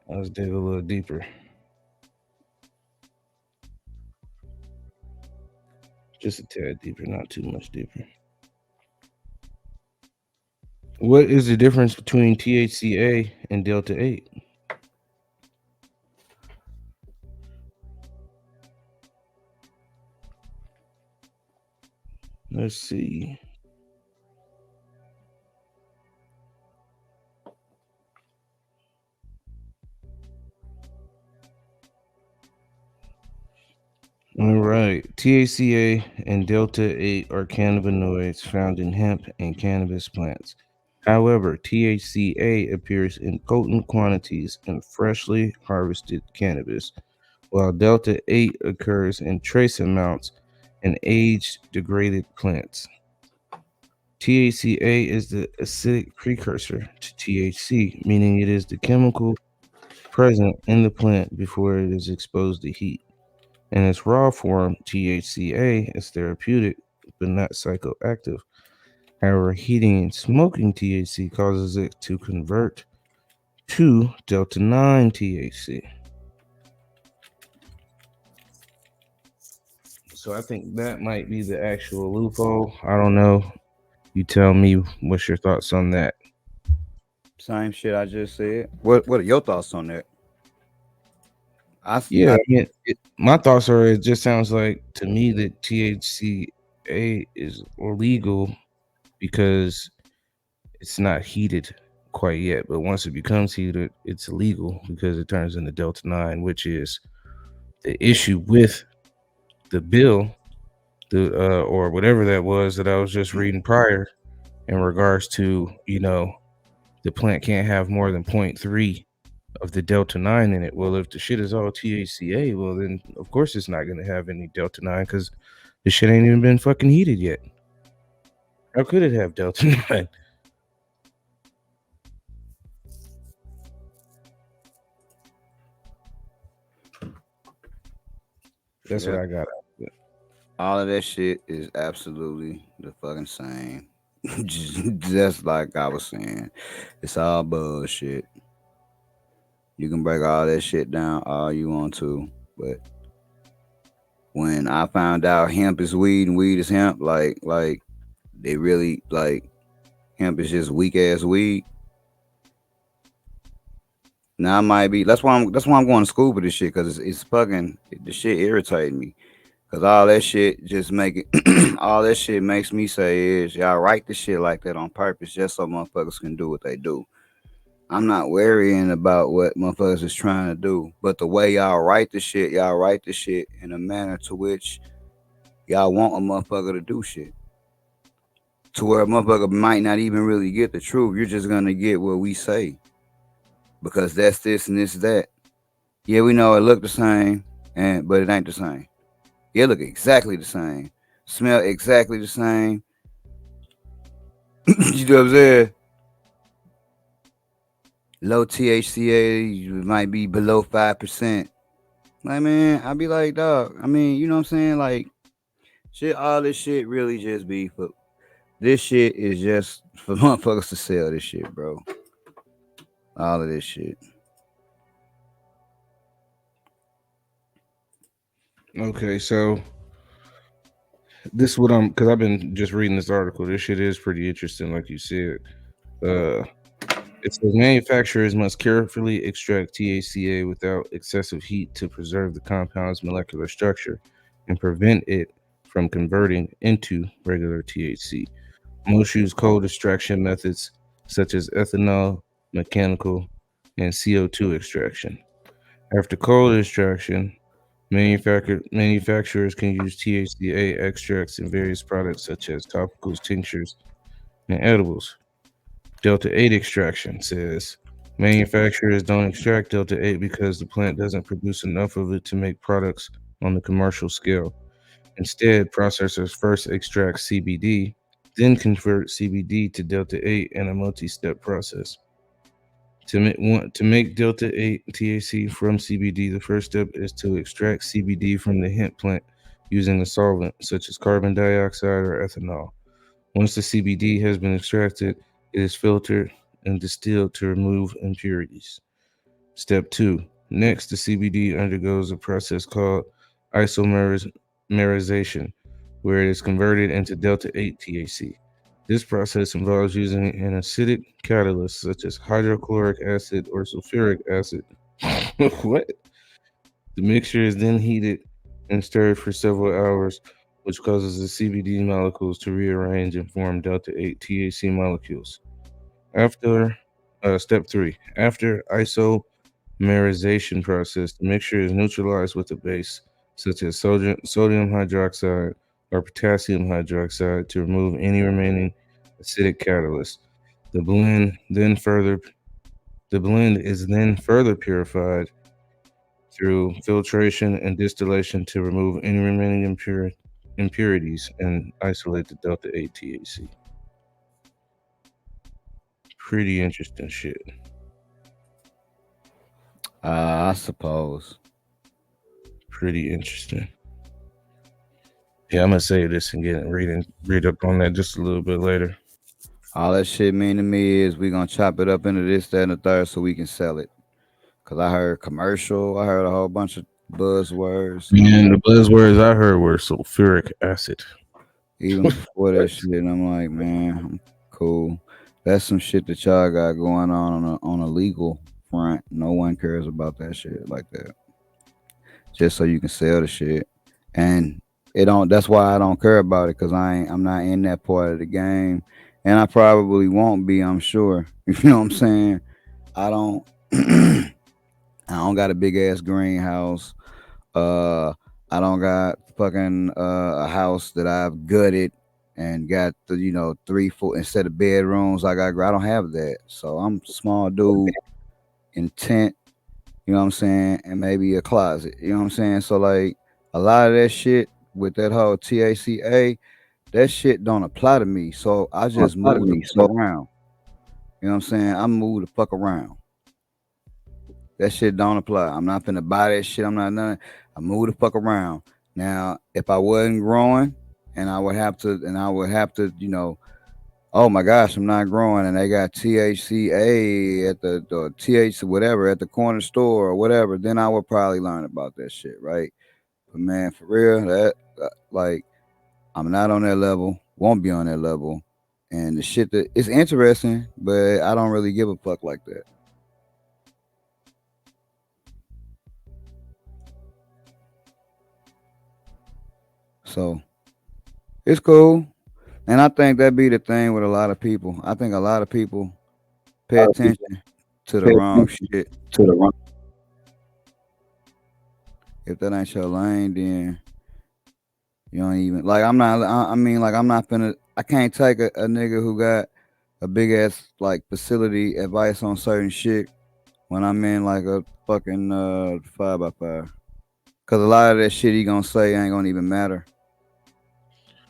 Speaker 3: Let's dig a little deeper. Just a tad deeper, not too much deeper. What is the difference between THCA and delta 8? Let's see. All right. THCA and delta 8 are cannabinoids found in hemp and cannabis plants. However, THCA appears in potent quantities in freshly harvested cannabis, while delta 8 occurs in trace amounts in aged degraded plants. THCA is the acidic precursor to THC, meaning it is the chemical present in the plant before it is exposed to heat. In its raw form, THCA is therapeutic but not psychoactive. However, heating and smoking THC causes it to convert to Delta 9 THC. So I think that might be the actual loophole. I don't know. You tell me what's your thoughts on that.
Speaker 4: Same shit I just said. What are your thoughts on that?
Speaker 3: Yeah,
Speaker 4: I
Speaker 3: I mean, my thoughts are it just sounds like to me that THCA is legal because it's not heated quite yet. But once it becomes heated, it's illegal because it turns into Delta 9, which is the issue with the bill, the or whatever that was that I was just reading prior in regards to, the plant can't have more than zero point 0.3 of the Delta 9 in it. Well, if the shit is all THCA, well, then of course it's not going to have any Delta 9 because the shit ain't even been fucking heated yet. How could it have Delta 9? That's what I got out of it.
Speaker 4: all of that shit is absolutely the fucking same. Just like I was saying, it's all bullshit. You can break all that shit down all you want to, but when I found out hemp is weed and weed is hemp, like they really like hemp is just weak ass weed. Now I might be. That's why I'm going to school for this shit because it's fucking the shit irritating me. Cause all that shit just make it, all that shit makes me say is y'all write the shit like that on purpose just so motherfuckers can do what they do. I'm not worrying about what motherfuckers is trying to do, but the way y'all write the shit in a manner to which y'all want a motherfucker to do shit. To where a motherfucker might not even really get the truth. You're just gonna get what we say. Because that's this and this that. Yeah, we know it look the same, but it ain't the same. Yeah, it look exactly the same. Smell exactly the same. You know what I'm saying? Low THCA might be below 5%. Like, man, I'd be like, dog. I mean, you know what I'm saying? Like, shit, all this shit really just be for. This shit is just for motherfuckers to sell this shit, bro. All of this shit.
Speaker 3: Okay, so this is what I'm because I've been just reading this article. This shit is pretty interesting, like you said. Uh, it says manufacturers must carefully extract THCA without excessive heat to preserve the compound's molecular structure and prevent it from converting into regular THC. Most use cold extraction methods such as ethanol, mechanical, and CO2 extraction. After cold extraction, manufacturers can use THCA extracts in various products such as topicals, tinctures, and edibles. Delta 8 extraction says manufacturers don't extract Delta 8 because the plant doesn't produce enough of it to make products on the commercial scale. Instead, processors first extract CBD, then convert CBD to Delta 8 in a multi step process. To make Delta 8 THC from CBD, the first step is to extract CBD from the hemp plant using a solvent such as carbon dioxide or ethanol. Once the CBD has been extracted, it is filtered and distilled to remove impurities. Step 2. Next, the CBD undergoes a process called isomerization, where it is converted into Delta 8 THC. This process involves using an acidic catalyst such as hydrochloric acid or sulfuric acid. What? The mixture is then heated and stirred for several hours, which causes the CBD molecules to rearrange and form Delta 8 THC molecules. After Step 3, after isomerization process, the mixture is neutralized with a base, such as sodium hydroxide or potassium hydroxide, to remove any remaining acidic catalyst. The blend then further the blend is then further purified through filtration and distillation to remove any remaining impurities and isolate the Delta 8 THC. Pretty interesting shit.
Speaker 4: I suppose.
Speaker 3: Pretty interesting. Yeah, I'm gonna save this and read up on that just a little bit later.
Speaker 4: All that shit mean to me is we gonna chop it up into this, that, and the third so we can sell it. Cause I heard commercial, I heard a whole bunch of buzzwords, and I'm
Speaker 3: Man,
Speaker 4: like,
Speaker 3: the buzzwords I heard were sulfuric acid.
Speaker 4: even before that shit, and I'm like, man, I'm cool. That's some shit that y'all got going on a legal front. No one cares about that shit like that. Just so you can sell the shit, and it don't. That's why I don't care about it because I'm not in that part of the game, and I probably won't be. I'm sure. You know what I'm saying? I don't. I don't got a big ass greenhouse. Uh, I don't got fucking a house that I've gutted and got the 3, 4 instead of bedrooms. I don't have that, so I'm small dude in tent. You know what I'm saying, and maybe a closet. You know what I'm saying. So like a lot of that shit with that whole TACA, that shit don't apply to me. So I just move the fuck around. You know what I'm saying. I move the fuck around. That shit don't apply. I'm not finna buy that shit. I'm not none. I move the fuck around. Now, if I wasn't growing, and I would have to, oh my gosh, I'm not growing, and they got THCA at the THC whatever at the corner store or whatever, then I would probably learn about that shit, right? But man, for real, that like I'm not on that level. Won't be on that level, and the shit that it's interesting, but I don't really give a fuck like that. So it's cool. And I think that be the thing with a lot of people. I think a lot of people pay attention to the wrong shit. If that ain't your lane, then you don't even like. I'm not. I mean, like, I'm not finna. I can't take a nigga who got a big ass like facility advice on certain shit when I'm in like a fucking 5x5. Cause a lot of that shit he gonna say ain't gonna even matter.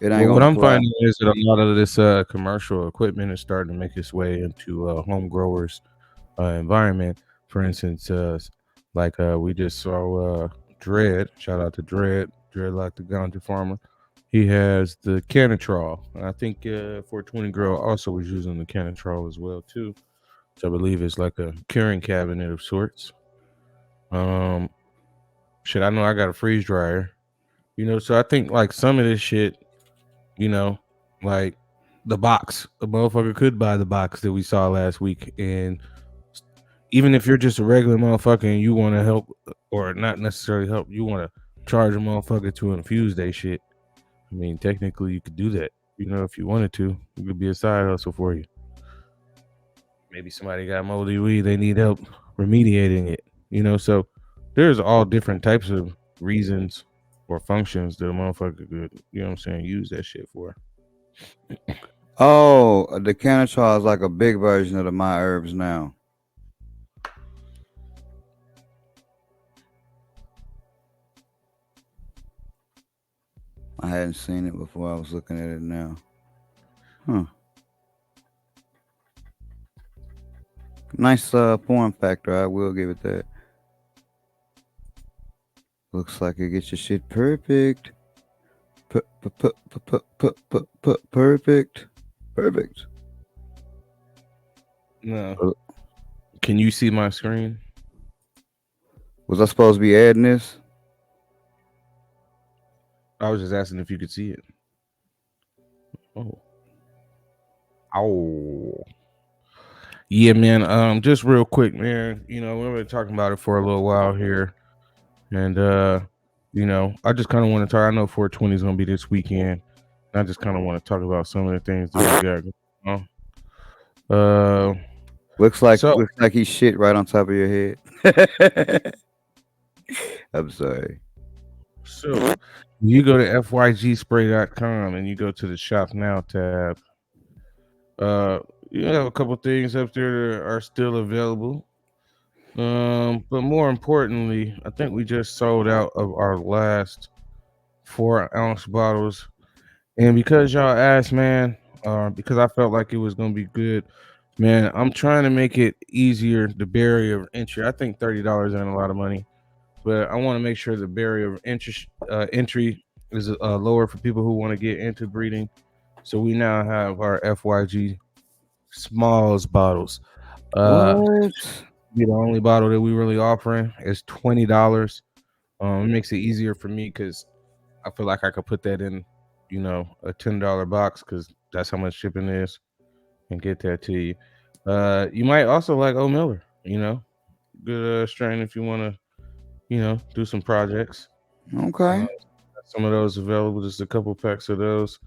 Speaker 4: It ain't
Speaker 3: Well, what
Speaker 4: gonna
Speaker 3: I'm
Speaker 4: apply.
Speaker 3: finding is that a lot of this commercial equipment is starting to make its way into home growers' environment. For instance, like we just saw Dread. Shout out to Dread. Dread like the ganja farmer. He has the Canatrol. I think 420 Girl also was using the Canatrol as well too, which I believe is like a curing cabinet of sorts. Um, shit, I know I got a freeze dryer. So I think like some of this shit, you know, like the box, the motherfucker could buy the box that we saw last week, and even if you're just a regular motherfucker and you want to help, or not necessarily help, you want to charge a motherfucker to infuse that shit. I mean, technically, you could do that. If you wanted to, it could be a side hustle for you. Maybe somebody got moldy weed, they need help remediating it. So there's all different types of reasons or functions that a motherfucker could, use that shit for.
Speaker 4: Oh, the Canatrol is like a big version of the My Herbs now. I hadn't seen it before. I was looking at it now. Huh. Nice form factor. I will give it that. Looks like it gets your shit perfect. Perfect. Perfect.
Speaker 3: No. Can you see my screen?
Speaker 4: Was I supposed to be adding this?
Speaker 3: I was just asking if you could see it. Oh. Oh. Yeah, man. Just real quick, man. We've been talking about it for a little while here. And I just kind of want to talk. I know 420 is gonna be this weekend. I just kind of want to talk about some of the things that we got going on.
Speaker 4: Looks like he's shit right on top of your head. I'm sorry.
Speaker 3: So you go to fygspray.com and you go to the shop now tab. You have a couple things up there that are still available. But more importantly, I think we just sold out of our last 4-ounce bottles. And because y'all asked, man, because I felt like it was gonna be good, man, I'm trying to make it easier, the barrier of entry. I think $30 ain't a lot of money, but I want to make sure the barrier of entry is lower for people who want to get into breeding. So we now have our FYG Smalls bottles.
Speaker 4: What?
Speaker 3: Be the only bottle that we really offering is $20. It makes it easier for me because I feel like I could put that in, a $10 box because that's how much shipping is and get that to you. You might also like O Miller, good strain if you want to, do some projects.
Speaker 4: Okay.
Speaker 3: Some of those available, just a couple packs of those.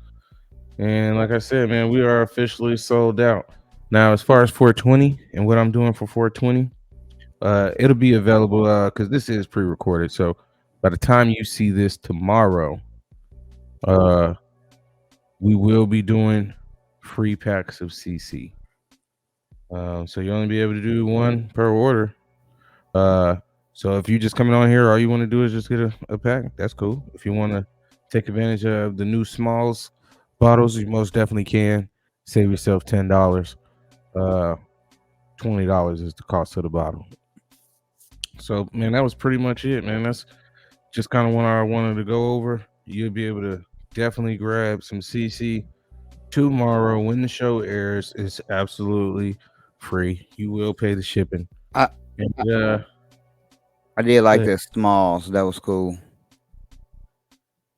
Speaker 3: And like I said, man, we are officially sold out. Now, as far as 420 and what I'm doing for 420, it'll be available because this is pre-recorded. So by the time you see this tomorrow, uh, we will be doing free packs of CC. So you only be able to do one per order. Uh, so if you just coming on here, all you want to do is just get a pack. That's cool. If you want to take advantage of the new Smalls bottles, you most definitely can. Save yourself $10. Uh, $20 is the cost of the bottle. So man, that was pretty much it, man. That's just kind of what I wanted to go over. You'll be able to definitely grab some CC tomorrow when the show airs. It's absolutely free. You will pay the shipping.
Speaker 4: I
Speaker 3: And,
Speaker 4: I did like
Speaker 3: but,
Speaker 4: that Smalls. That was cool.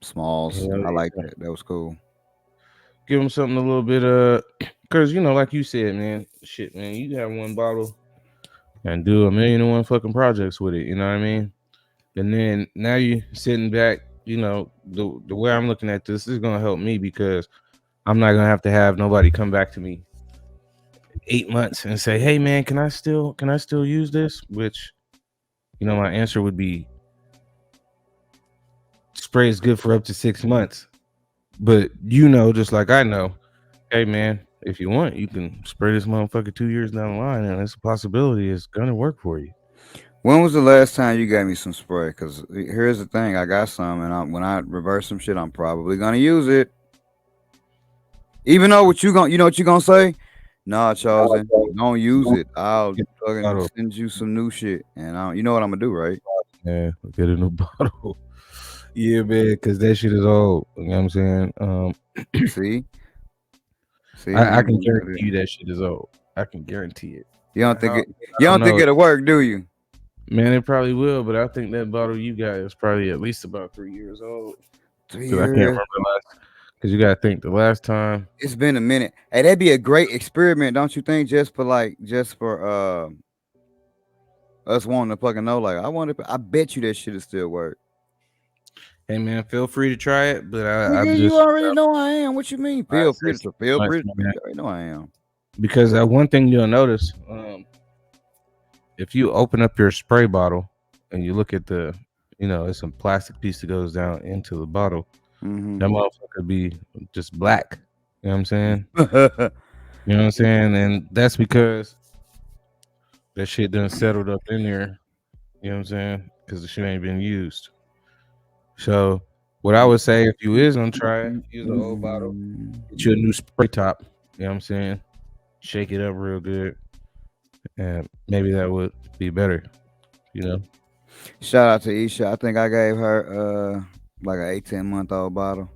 Speaker 4: Smalls.
Speaker 3: hell
Speaker 4: I like
Speaker 3: yeah.
Speaker 4: that. That was cool.
Speaker 3: Give them something a little bit because like you said, man, shit, man, you have one bottle and do 1,000,001 fucking projects with it. You know what I mean? And then now you sitting back. The way I'm looking at this is gonna help me because I'm not gonna have to have nobody come back to me 8 months and say, "Hey, man, can I still use this?" Which, my answer would be, spray is good for up to 6 months. But just like I know, hey, man, if you want, you can spray this motherfucker 2 years down the line, and it's a possibility it's gonna work for you.
Speaker 4: When was the last time you gave me some spray? Because here's the thing, I got some, and when I reverse some shit, I'm probably gonna use it. Even though you know what you gonna say? Nah, Chosen, don't use it. I'll
Speaker 3: Get a
Speaker 4: fucking
Speaker 3: bottle,
Speaker 4: send you some new shit, and you know what I'm gonna do, right?
Speaker 3: man. Get a new bottle. Yeah, man, because that shit is old. You know what I'm saying?
Speaker 4: See,
Speaker 3: I
Speaker 4: you
Speaker 3: can
Speaker 4: gonna do
Speaker 3: guarantee you
Speaker 4: that.
Speaker 3: that shit is old. I can guarantee it.
Speaker 4: You don't think
Speaker 3: How?
Speaker 4: it?
Speaker 3: I
Speaker 4: You
Speaker 3: don't
Speaker 4: don't think
Speaker 3: know.
Speaker 4: it'll work, do you?
Speaker 3: Man, it probably will, but I think that bottle you got is probably at least about 3 years old.
Speaker 4: 3
Speaker 3: Because I can't
Speaker 4: years.
Speaker 3: remember last. Because you gotta think the last time.
Speaker 4: It's been a minute. Hey, that'd be a great experiment, don't you think? Just for us wanting to fucking know, like, I bet you that shit will still work.
Speaker 3: Hey man, feel free to try it, but I'm
Speaker 4: Nigga, you
Speaker 3: just
Speaker 4: already know I am. What you mean?
Speaker 3: I
Speaker 4: Feel
Speaker 3: say
Speaker 4: free to
Speaker 3: 6 months,
Speaker 4: you
Speaker 3: man.
Speaker 4: already know I am.
Speaker 3: Because one thing you'll notice, if you open up your spray bottle and you look at it's some plastic piece that goes down into the bottle.
Speaker 4: Mm-hmm.
Speaker 3: That motherfucker be just black. You know what I'm saying? You know what I'm saying? And that's because that shit done settled up in there. You know what I'm saying? Because the shit ain't been used. So what I would say, if you is gonna try it, use an old bottle, get you a new spray top. You know what I'm saying? Shake it up real good, and maybe that would be better. You know?
Speaker 4: Shout out to Isha. I think I gave her like an 18-month-old bottle.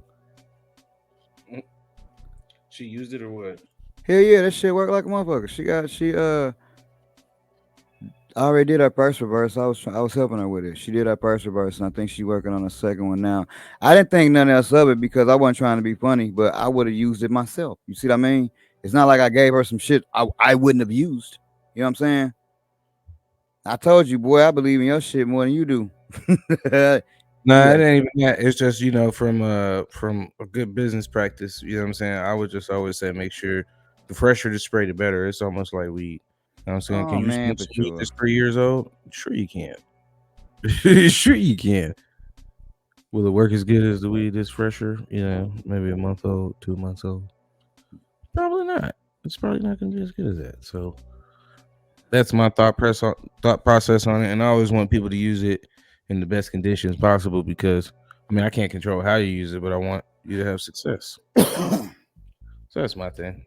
Speaker 3: She used it or what?
Speaker 4: Hell yeah, that shit worked like a motherfucker. She already did her first reverse. I was helping her with it. She did her first reverse, and I think she's working on the second one now. I didn't think nothing else of it because I wasn't trying to be funny, but I would have used it myself. You see what I mean? It's not like I gave her some shit I wouldn't have used. You know what I'm saying? I told you, boy, I believe in your shit more than you do.
Speaker 3: No,
Speaker 4: You
Speaker 3: it
Speaker 4: got
Speaker 3: ain't even that. It's just from a good business practice. You know what I'm saying? I would just always say make sure the fresher the spray, the better. It's almost like weed. You know what I'm saying? Can
Speaker 4: oh
Speaker 3: you
Speaker 4: man,
Speaker 3: smoke
Speaker 4: for
Speaker 3: some weed
Speaker 4: sure.
Speaker 3: that's 3 years old? Sure you can. Sure you can. Will it work as good as the weed that's fresher? Maybe a month old, 2 months old. Probably not. It's probably not gonna be as good as that. So that's my thought process on it, and I always want people to use it in the best conditions possible because I can't control how you use it, but I want you to have success. So that's my thing.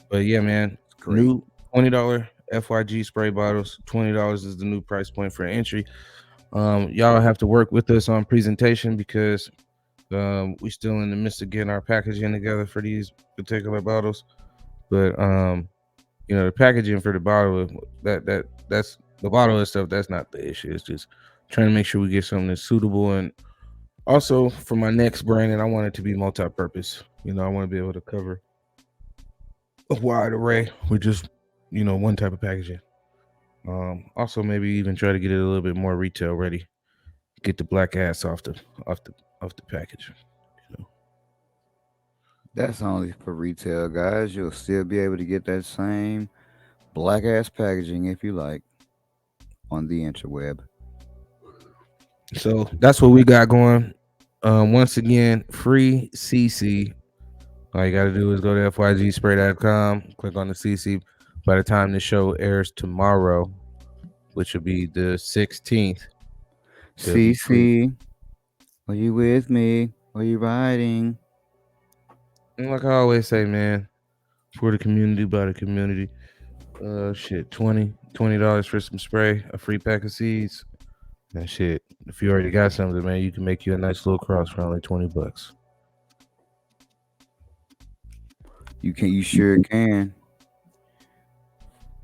Speaker 3: But yeah, man,
Speaker 4: Great.
Speaker 3: new $20 FYG spray bottles. $20 is the new price point for entry. Y'all have to work with us on presentation because we still in the midst of getting our packaging together for these particular bottles. But the packaging for the bottle that's the bottle and stuff. That's not the issue. It's just trying to make sure we get something that's suitable. And also for my next brand, and I want it to be multi-purpose. I want to be able to cover a wide array with just one type of packaging. Also maybe even try to get it a little bit more retail ready. Get the black ass off the off the package. You know.
Speaker 4: That's only for retail, guys. You'll still be able to get that same black ass packaging if you like on the interweb.
Speaker 3: So that's what we got going. Once again, free CC. All you got to do is go to fygspray.com, click on the CC. By the time the show airs tomorrow, which will be the 16th, it'll be free.
Speaker 4: CC, are you with me? Are you riding?
Speaker 3: And like I always say, man, for the community, by the community. Shit, $20 for some spray, a free pack of seeds. And shit, if you already got something, man, you can make you a nice little cross for only $20.
Speaker 4: You can. You sure can.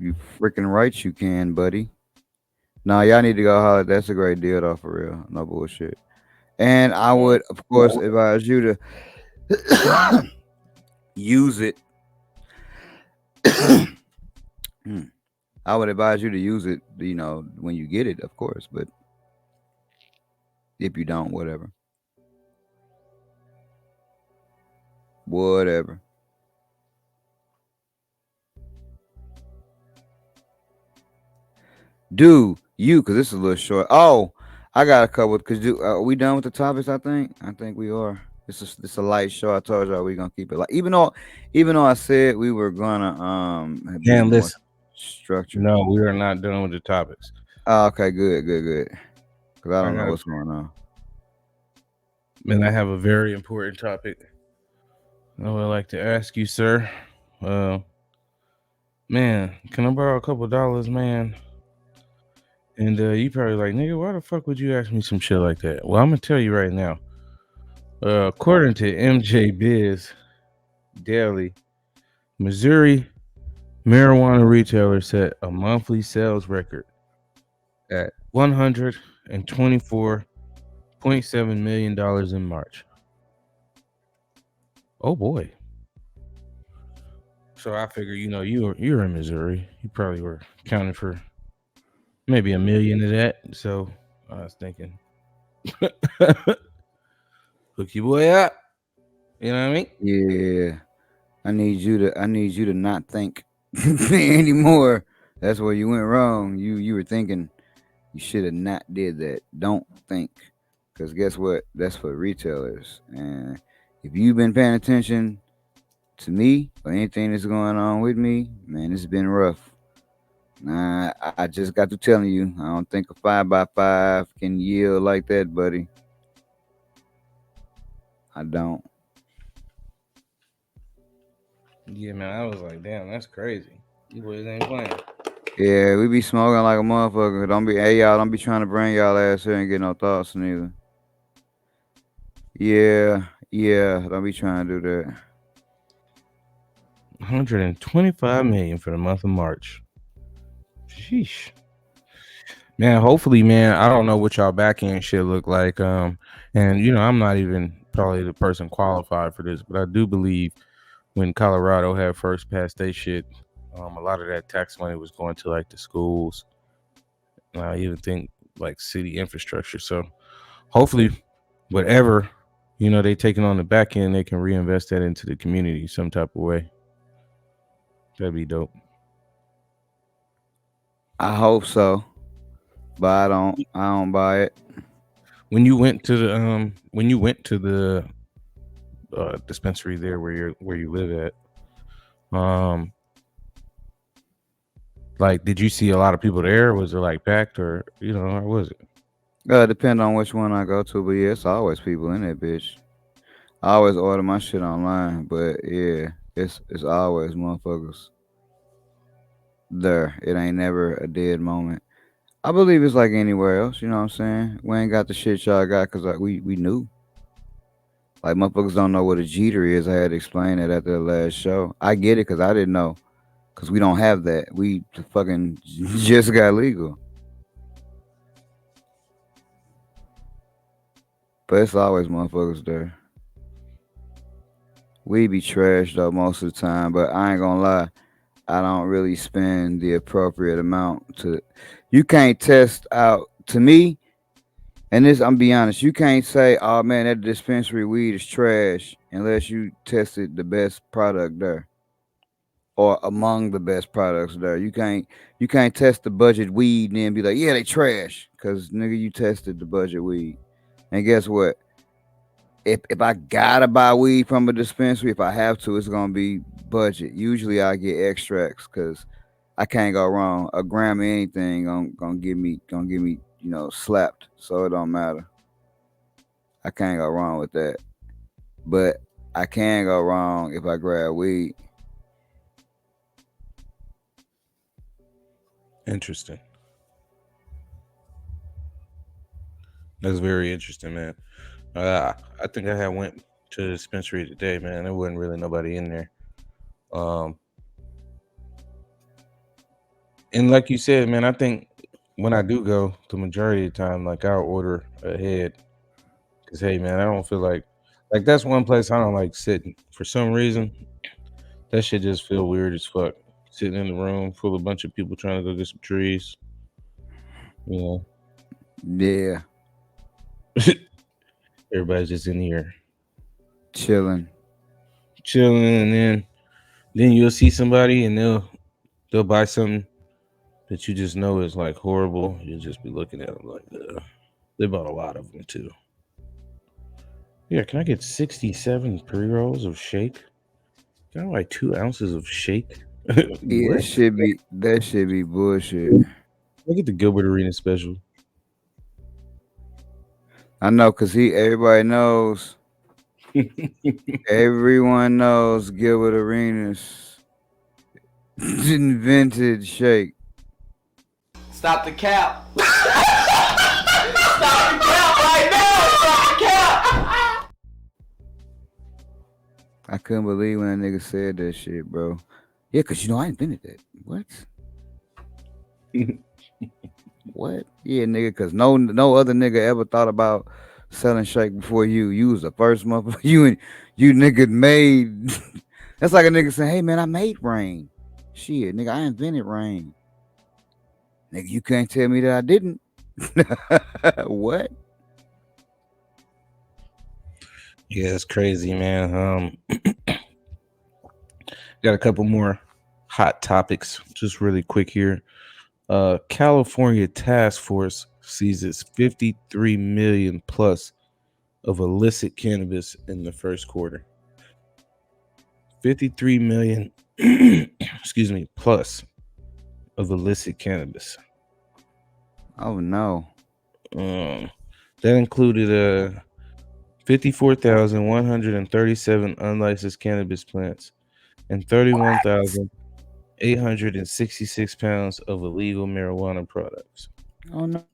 Speaker 4: You freaking right, you can, buddy. Nah, y'all need to go holler. That's a great deal, though, for real. No bullshit. And I would, of course, advise you to use it. I would advise you to use it, when you get it, of course. But if you don't, whatever. Whatever. Do you, because this is a little short. Oh, I got a couple. Because are we done with the topics? I think we are. This a light show. I told y'all we gonna keep it like even though I said we were gonna be
Speaker 3: Man,
Speaker 4: more
Speaker 3: listen.
Speaker 4: structured.
Speaker 3: No, we are not done with the topics.
Speaker 4: Oh, okay, good. Because I
Speaker 3: I
Speaker 4: don't know
Speaker 3: got,
Speaker 4: what's going on.
Speaker 3: man, I have a very important topic I would like to ask you, sir. Uh, man, can I borrow a couple dollars, man? And you probably like, nigga, why the fuck would you ask me some shit like that? Well, I'm gonna tell you right now. According to MJ Biz Daily, Missouri marijuana retailers set a monthly sales record at $124.7 million in March. Oh boy! So I figure, you're in Missouri. You probably were counting for maybe a million of that. So I was thinking, hook your boy up. You know what I mean?
Speaker 4: Yeah, I need you to not think anymore. That's where you went wrong. You were thinking you should have not did that. Don't think, because guess what? That's for retailers. And if you've been paying attention to me or anything that's going on with me, man, it's been rough. Nah, I just got to telling you, I don't think a 5x5 can yield like that, buddy. I don't.
Speaker 3: Yeah, man. I was like, damn, that's crazy. You boys ain't playing.
Speaker 4: Yeah, we be smoking like a motherfucker. Hey y'all, don't be trying to bring y'all ass here and get no thoughts neither. Yeah, don't be trying to do that.
Speaker 3: 125 million for the month of March. Sheesh. Man, hopefully, man, I don't know what y'all back end shit look like. And I'm not even probably the person qualified for this, but I do believe when Colorado had first passed their shit, a lot of that tax money was going to like the schools. And I even think like city infrastructure. So hopefully, whatever they taking on the back end, they can reinvest that into the community some type of way. That'd be dope.
Speaker 4: I hope so, but I don't buy it.
Speaker 3: When you went to the dispensary there where you live at, like, did you see a lot of people there? Was it like packed, or or was it?
Speaker 4: Depend on which one I go to, but yeah, it's always people in that bitch. I always order my shit online, but yeah, it's always motherfuckers there. It ain't never a dead moment. I believe it's like anywhere else. You know what I'm saying? We ain't got the shit y'all got because we knew. Like motherfuckers don't know what a Jeter is. I had to explain it at the last show. I get it because I didn't know. Because we don't have that. We fucking just got legal. But it's always motherfuckers there. We be trash though most of the time, but I ain't gonna lie. I don't really spend the appropriate amount to. You can't test out to me, and this I'm be honest. You can't say, "Oh man, that dispensary weed is trash," unless you tested the best product there or among the best products there. You can't test the budget weed and then be like, "Yeah, they trash," because nigga, you tested the budget weed, and guess what? If I gotta buy weed from a dispensary, if I have to, it's gonna be budget. Usually I get extracts because I can't go wrong. A gram of anything gonna get me slapped. So it don't matter. I can't go wrong with that. But I can go wrong if I grab weed.
Speaker 3: Interesting. That's very interesting, man. I think I had went to the dispensary today, man. There wasn't really nobody in there. And like you said, man, I think when I do go, the majority of the time, like I'll order ahead. Cause hey, man, I don't feel like that's one place I don't like sitting. For some reason, that shit just feel weird as fuck. Sitting in the room full of a bunch of people trying to go get some trees. You know,
Speaker 4: Yeah,
Speaker 3: everybody's just in here
Speaker 4: chilling.
Speaker 3: chilling, and then you'll see somebody and they'll buy something that you just know is like horrible. You'll just be looking at them like, they bought a lot of them too. Yeah, can I get 67 pre-rolls of shake? Can I buy 2 ounces of shake?
Speaker 4: Yeah,
Speaker 3: What?
Speaker 4: that should be bullshit.
Speaker 3: Look at the Gilbert Arena special.
Speaker 4: I know, cause everybody knows. Everyone knows Gilbert Arenas invented shake.
Speaker 2: Stop the cap. Stop the cap right now. Stop the cap.
Speaker 4: I couldn't believe when that nigga said that shit, bro. Yeah, cause I invented that. What? What? Yeah, nigga, cause no other nigga ever thought about selling shake before you. You was the first motherfucker. You nigga made. That's like a nigga saying, "Hey man, I made rain." Shit, nigga, I invented rain. Nigga, you can't tell me that I didn't. What?
Speaker 3: Yeah, it's crazy, man. Got a couple more hot topics, just really quick here. California task force seizes 53 million plus of illicit cannabis in the first quarter. 53 million, excuse me, plus of illicit cannabis.
Speaker 4: Oh no.
Speaker 3: That included 54,137 unlicensed cannabis plants and 31,866 pounds of illegal marijuana products.
Speaker 4: Oh no.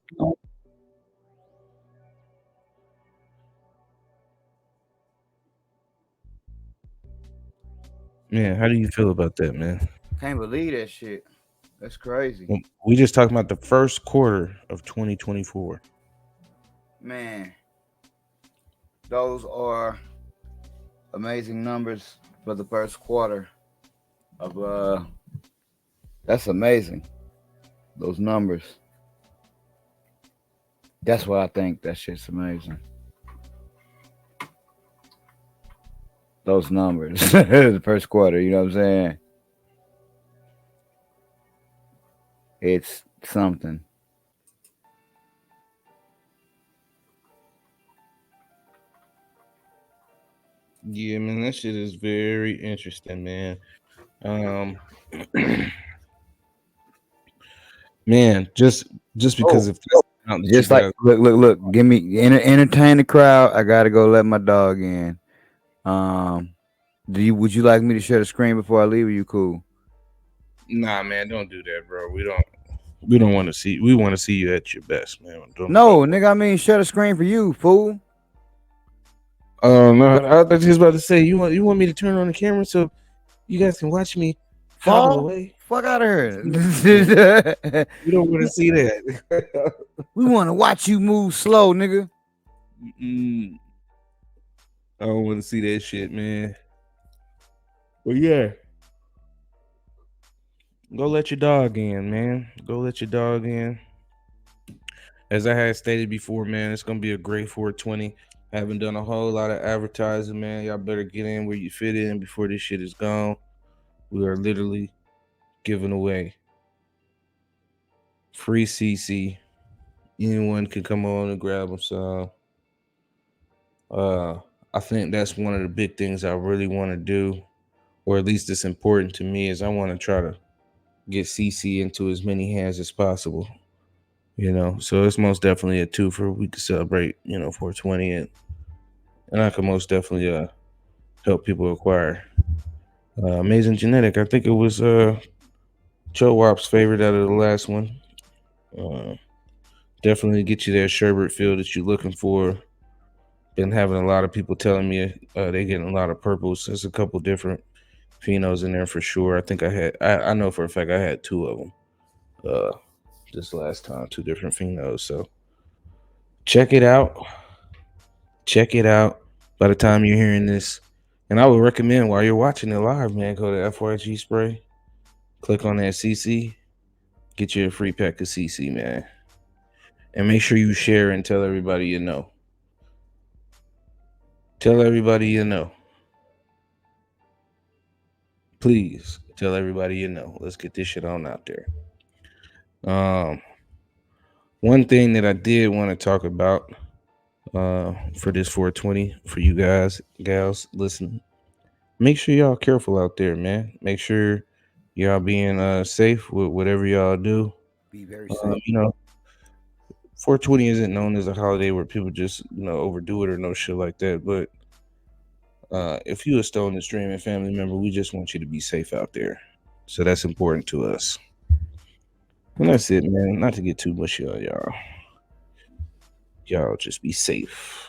Speaker 3: Man, how do you feel about that, man?
Speaker 4: Can't believe that shit. That's crazy.
Speaker 3: We just talking about the first quarter of 2024.
Speaker 4: Man, those are amazing numbers for the first quarter of that's amazing. Those numbers. That's what I think. That shit's amazing. Those numbers. The first quarter, you know what I'm saying? It's something.
Speaker 3: Yeah, man, that shit is very interesting, man. Man, just because if
Speaker 4: Just like look, give me entertain the crowd. I gotta go let my dog in. Would you like me to share the screen before I leave? Are you cool?
Speaker 3: Nah, man, don't do that, bro. We don't want to see. We want to see you at your best, man.
Speaker 4: No, nigga, I mean share the screen for you, fool.
Speaker 3: No, I was just about to say you want me to turn on the camera so you guys can watch me hobble
Speaker 4: Fall?
Speaker 3: away.
Speaker 4: Fuck out of here.
Speaker 3: You don't want to see that.
Speaker 4: We want to watch you move slow, nigga.
Speaker 3: I don't want to see that shit, man. But yeah, go let your dog in, man. Go let your dog in. As I had stated before, man, it's gonna be a great 420. I haven't done a whole lot of advertising, man. Y'all better get in where you fit in before this shit is gone. We are literally giving away free CC. Anyone can come on and grab them. So, I think that's one of the big things I really want to do, or at least it's important to me, is I want to try to get CC into as many hands as possible. So it's most definitely a twofer. We could celebrate, 420, and I can most definitely help people acquire. Amazing Genetic. I think it was Joe Wop's favorite out of the last one. Definitely get you that sherbet feel that you're looking for. Been having a lot of people telling me they getting a lot of purples. There's a couple different phenos in there for sure. I think I know for a fact I had two of them this last time, two different phenos. So check it out. Check it out by the time you're hearing this. And I would recommend while you're watching it live, man, go to FYG Spray, click on that CC, get you a free pack of CC, man. And make sure you share and tell everybody you know. Tell everybody you know. Please tell everybody you know. Let's get this shit on out there. One thing that I did want to talk about for this 420 for you guys, gals, listen. Make sure y'all careful out there, man. Make sure y'all being safe with whatever y'all do.
Speaker 4: Be very safe.
Speaker 3: 420 isn't known as a holiday where people just overdo it or no shit like that. But if you a stolen streaming family member, we just want you to be safe out there. So that's important to us. And that's it, man. Not to get too mushy on y'all. Y'all just be safe.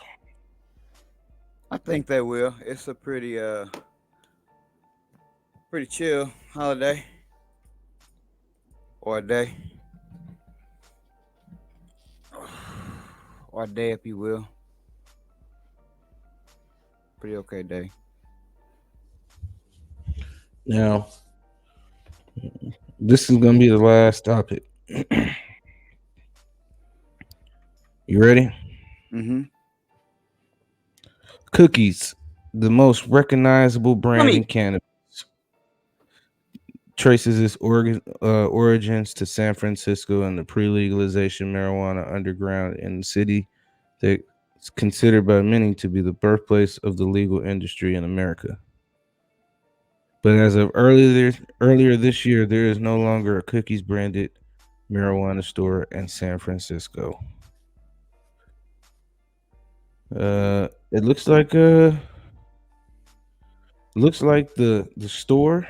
Speaker 4: I think they will. It's a pretty chill holiday or a day. Or a day, if you will. Pretty okay day.
Speaker 3: Now, this is gonna be the last topic. You ready?
Speaker 4: Mm-hmm.
Speaker 3: Cookies, the most recognizable brand in cannabis, traces its origins to San Francisco and the pre-legalization marijuana underground in the city that's considered by many to be the birthplace of the legal industry in America. But as of earlier this year, there is no longer a Cookies branded marijuana store in San Francisco. It looks like the store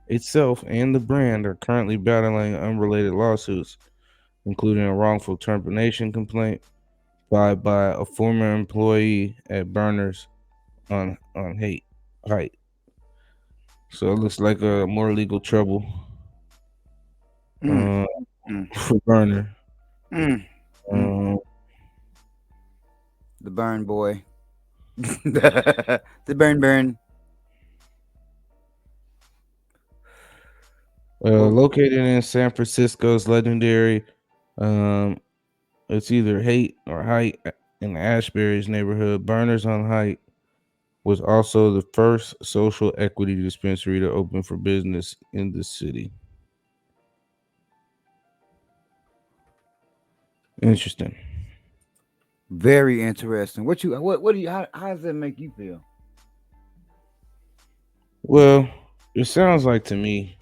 Speaker 3: itself and the brand are currently battling unrelated lawsuits, including a wrongful termination complaint filed by a former employee at Burners on height. So it looks like more legal trouble for Burner.
Speaker 4: The burn boy. The burn.
Speaker 3: Located in San Francisco's legendary, it's either Haight or Height in the Ashbury's neighborhood. Burners on Height was also the first social equity dispensary to open for business in the city. Interesting.
Speaker 4: Very interesting. What do you how does that make you feel?
Speaker 3: Well, it sounds like to me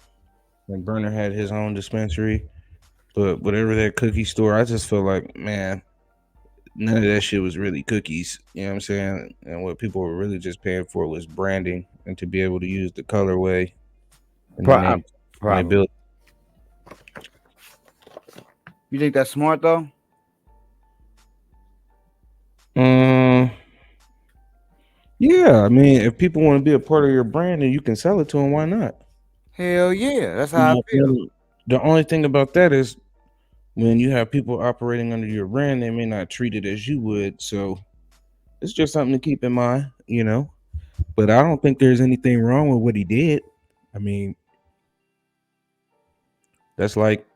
Speaker 3: like Burner had his own dispensary, but whatever that cookie store, I just feel like, man, none of that shit was really cookies. You know what I'm saying? And what people were really just paying for was branding and to be able to use the colorway and the name.
Speaker 4: Probably. You think that's smart though?
Speaker 3: Yeah, I mean, if people want to be a part of your brand and you can sell it to them, why not?
Speaker 4: Hell yeah, that's
Speaker 3: You
Speaker 4: how I
Speaker 3: know,
Speaker 4: feel.
Speaker 3: the only thing about that is when you have people operating under your brand, they may not treat it as you would. So it's just something to keep in mind, you know. But I don't think there's anything wrong with what he did. I mean, that's like,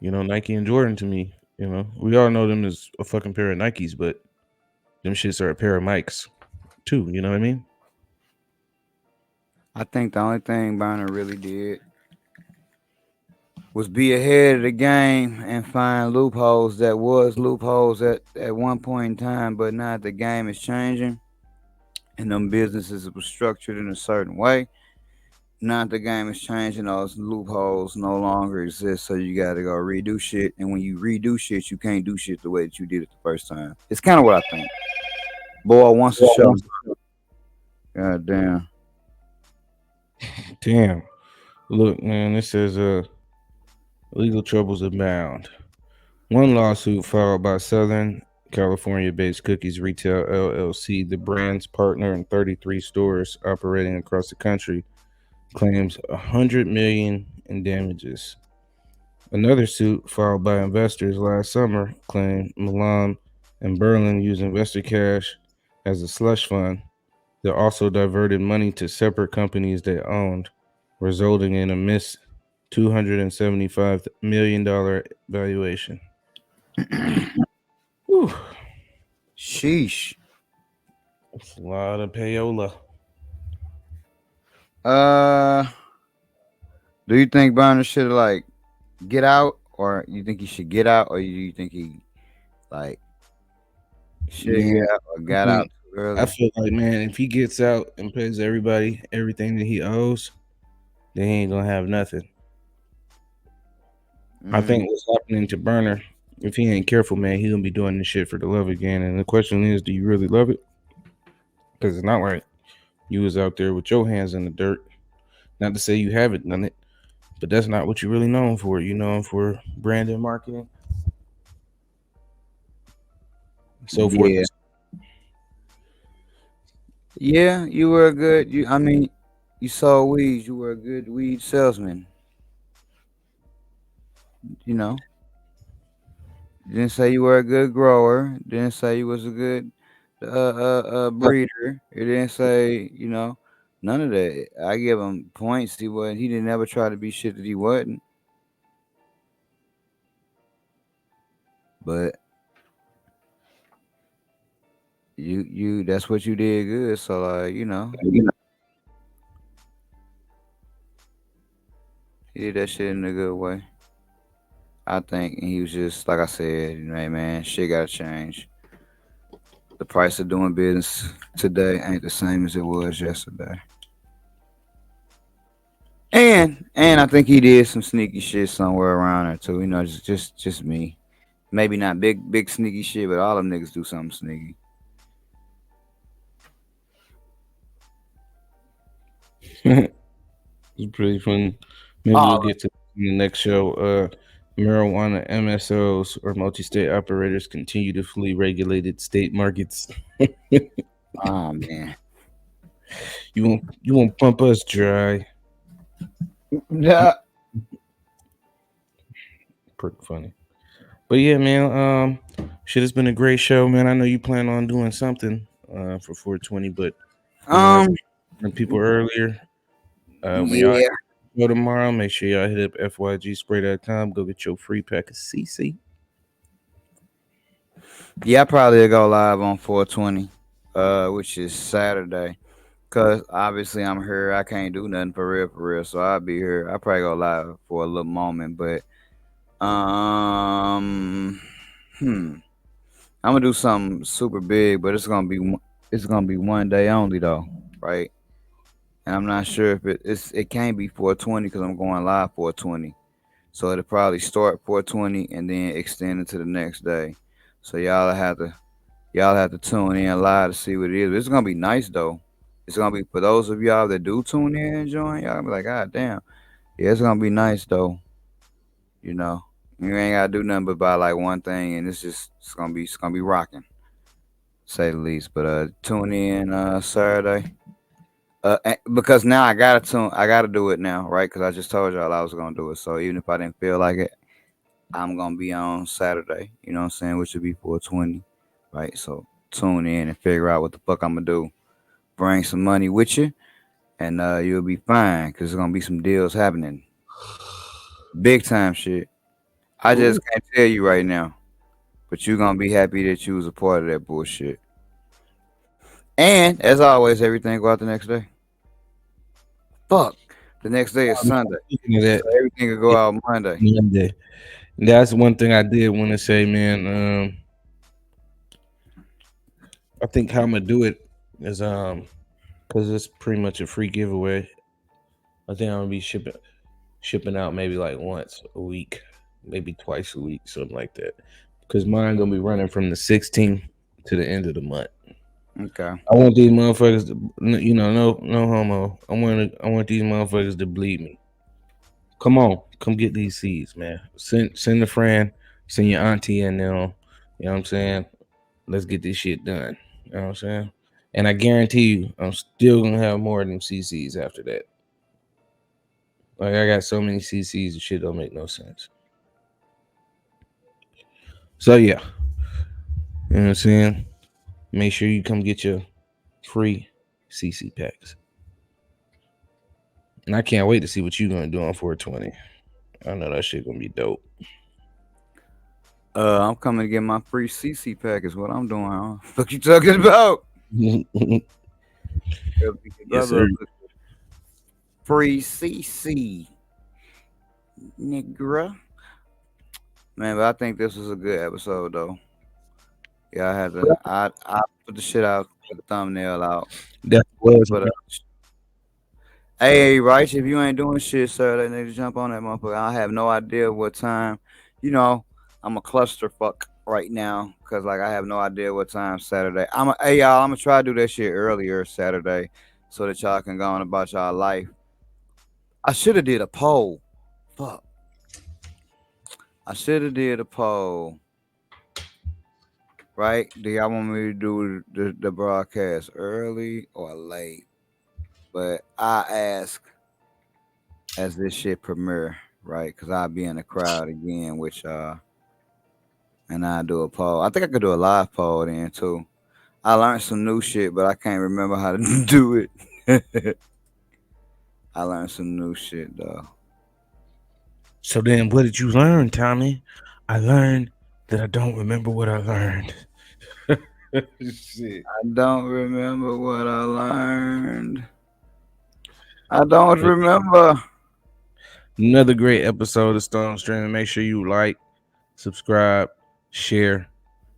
Speaker 3: Nike and Jordan to me. We all know them as a fucking pair of Nikes, but them shits are a pair of mics too. You know what I mean?
Speaker 4: I think the only thing Burner really did was be ahead of the game and find loopholes that was loopholes at one point in time, but now the game is changing and them businesses were structured in a certain way. Now the game is changing, those loopholes no longer exist, so you gotta go redo shit. And when you redo shit, you can't do shit the way that you did it the first time. It's kind of what I think. Boy wants to show. God damn.
Speaker 3: Damn. Look, man, this says legal troubles abound. One lawsuit filed by Southern California-based Cookies Retail LLC, the brand's partner in 33 stores operating across the country, claims 100 million in damages. Another suit filed by investors last summer claimed Milan and Berlin used investor cash as a slush fund that also diverted money to separate companies they owned, resulting in a missed $275 million valuation. Whew,
Speaker 4: Sheesh.
Speaker 3: that's a lot of payola.
Speaker 4: Uh, do you think Burner should like get out, or you think he should get out, or you think he like should
Speaker 3: Man,
Speaker 4: get out or
Speaker 3: I
Speaker 4: got out
Speaker 3: think
Speaker 4: too
Speaker 3: I
Speaker 4: early?
Speaker 3: feel like, man, if he gets out and pays everybody everything that he owes, then he ain't gonna have nothing. I
Speaker 4: Mm,
Speaker 3: think what's happening to Burner, if he ain't careful, man, he gonna be doing this shit for the love again. And the question is, do you really love it? Because it's not like you was out there with your hands in the dirt. Not to say you haven't done it, but that's not what you're really known for. You're known for brand and marketing, so forth.
Speaker 4: yeah, yeah. You were a good. I mean, you sold weeds. You were a good weed salesman. You know, didn't say you were a good grower. Didn't say you was a good breeder. It didn't say none of that. I give him points. He wasn't. He didn't ever try to be shit that he wasn't. But that's what you did good. So like he did that shit in a good way. I think, and he was just like I said, hey man, shit gotta change. The price of doing business today ain't the same as it was yesterday. And I think he did some sneaky shit somewhere around there too. Just me. Maybe not big sneaky shit, but all them niggas do something sneaky.
Speaker 3: It's pretty fun. Maybe we'll
Speaker 4: Oh
Speaker 3: get to in the next show. Marijuana MSOs or multi-state operators continue to flee regulated state markets.
Speaker 4: oh man.
Speaker 3: You won't pump us dry.
Speaker 4: Yeah.
Speaker 3: Pretty funny. But yeah, man. Shit has been a great show, man. I know you plan on doing something for 420, but I
Speaker 4: Um.
Speaker 3: warned people earlier. When y'all
Speaker 4: Yeah.
Speaker 3: go tomorrow, make sure y'all hit up fygspray.com. Go get your free pack of CC.
Speaker 4: Yeah. I probably go live on 420, which is Saturday. Cause obviously I'm here. I can't do nothing for real. So I'll be here. I'll probably go live for a little moment, but um, hmm, I'm gonna do something super big, but it's gonna be one day only though, right? And I'm not sure if it can't be 420 because I'm going live 420. So it'll probably start 420 and then extend into the next day. So y'all have to tune in live to see what it is. It's gonna be nice though. It's gonna be for those of y'all that do tune in and join. Y'all be like, God damn, yeah, it's gonna be nice though. You know, you ain't gotta do nothing but buy like one thing, and it's gonna be rocking. say the least. But tune in Saturday. Because now I gotta do it now, right? Because I just told y'all I was gonna do it. So even if I didn't feel like it, I'm gonna be on Saturday. You know what I'm saying? Which would be 420, right? So tune in and figure out what the fuck I'm gonna do. Bring some money with you, and you'll be fine. Cause there's gonna be some deals happening, big time shit. I just can't tell you right now, but you're gonna be happy that you was a part of that bullshit. And as always, everything go out the next day. Fuck. The next day is Sunday.
Speaker 3: Speaking of that,
Speaker 4: So everything will go out Monday.
Speaker 3: Monday. That's one thing I did want to say, man. I think how I'm gonna do it is because it's pretty much a free giveaway. I think I'm gonna be shipping out maybe like once a week, maybe twice a week, something like that. Because mine gonna be running from the 16th to the end of the month.
Speaker 4: Okay.
Speaker 3: I want these motherfuckers to, no homo. I want these motherfuckers to bleed me. Come on, come get these seeds, man. Send a friend, send your auntie and them. You know what I'm saying? Let's get this shit done. You know what I'm saying? And I guarantee you, I'm still gonna have more than CCs after that. Like I got so many CCs, the shit don't make no sense. So yeah, you know what I'm saying? Make sure you come get your free CC packs. And I can't wait to see what you're gonna do on 420. I know that shit gonna be dope.
Speaker 4: I'm coming to get my free CC pack is what I'm doing. Huh? What you talking about?
Speaker 3: Yes, sir.
Speaker 4: Free CC, nigga. Man, but I think this was a good episode though. Yeah, I had to. I put the shit out, put the thumbnail out.
Speaker 3: That was.
Speaker 4: But hey, Rice, if you ain't doing shit, sir, they need to jump on that motherfucker. I have no idea what time. You know, I'm a clusterfuck right now because like I have no idea what time Saturday. Hey y'all, I'm gonna try to do that shit earlier Saturday so that y'all can go on about y'all life. I should have did a poll. Fuck. I should have did a poll. Right? Do y'all want me to do the broadcast early or late? But I ask as this shit premiere, right? Because I'll be in the crowd again with y'all. And I do a poll. I think I could do a live poll then too. I learned some new shit, but I can't remember how to do it. I learned some new shit though.
Speaker 3: So then what did you learn, Tommy? I learned that I don't remember what I learned. Shit.
Speaker 4: I don't remember what I learned. I don't remember.
Speaker 3: Another great episode of Stone Streaming. Make sure you like, subscribe, share.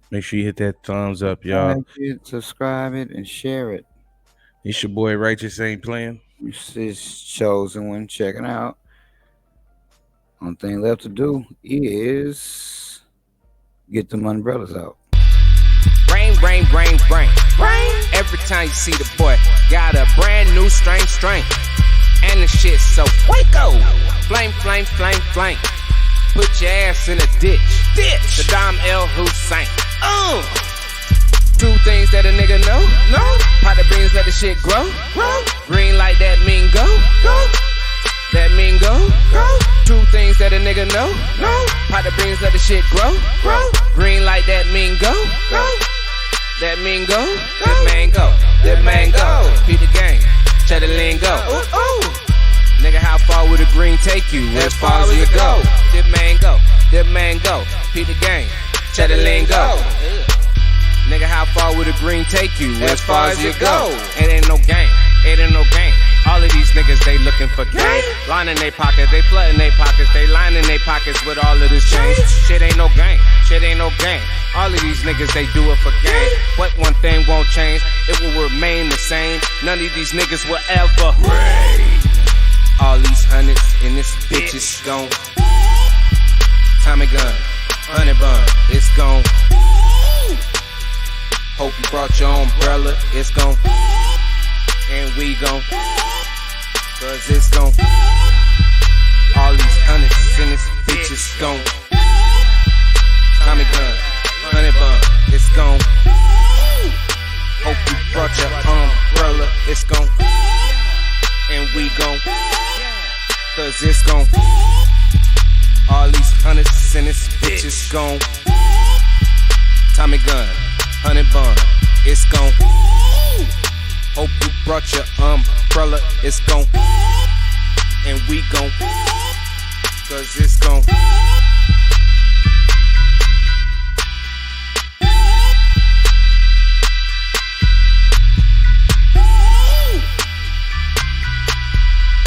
Speaker 3: Make sure you hit that thumbs up, y'all.
Speaker 4: Like it, subscribe it, and share it.
Speaker 3: It's your boy Righteous Ain't Playing.
Speaker 4: This is Chosen One checking out. Only thing left to do is get them umbrellas out.
Speaker 1: Rain, rain, rain, rain, rain. Every time you see the boy, got a brand new strain. And the shit so Waco. Flame, flame, flame, flame. Put your ass in a ditch. Saddam El Hussein. Two things that a nigga know. Pot the beans, let the shit grow. Green like that mean go. That mean go. Two things that a nigga know. Pot the beans, let the shit grow. Green like that mean go. That mean go. That mango. That mango. Keep the game. Cheddar lingo. Nigga, how far would the green take you? As far as you go. That mango. That mango. Keep the game. Cheddar lingo. Nigga, how far would the green take you? As far as you go. It ain't no game. It ain't no game. All of these niggas, they looking for game. Lining they pockets, they flooding they pockets, they lining they pockets with all of this change. Shit ain't no game. Shit ain't no game. All of these niggas, they do it for game. What one thing won't change, it will remain the same. None of these niggas will ever reign. All these hundreds in this bitch is gone. Tommy gun, honey bun, it's gone. Hope you brought your umbrella, it's gone. And we gon' cause it's gone. All these hundreds in this bitch is gone. Tommy gun, honey bun, it's gone. brought your umbrella. It's gon' and we gon' cause it's gon' all these hundreds and this bitch is gon' Tommy gun, 100 bun, it's gon' hope you brought your umbrella. It's gon' and we gon' cause it's gon'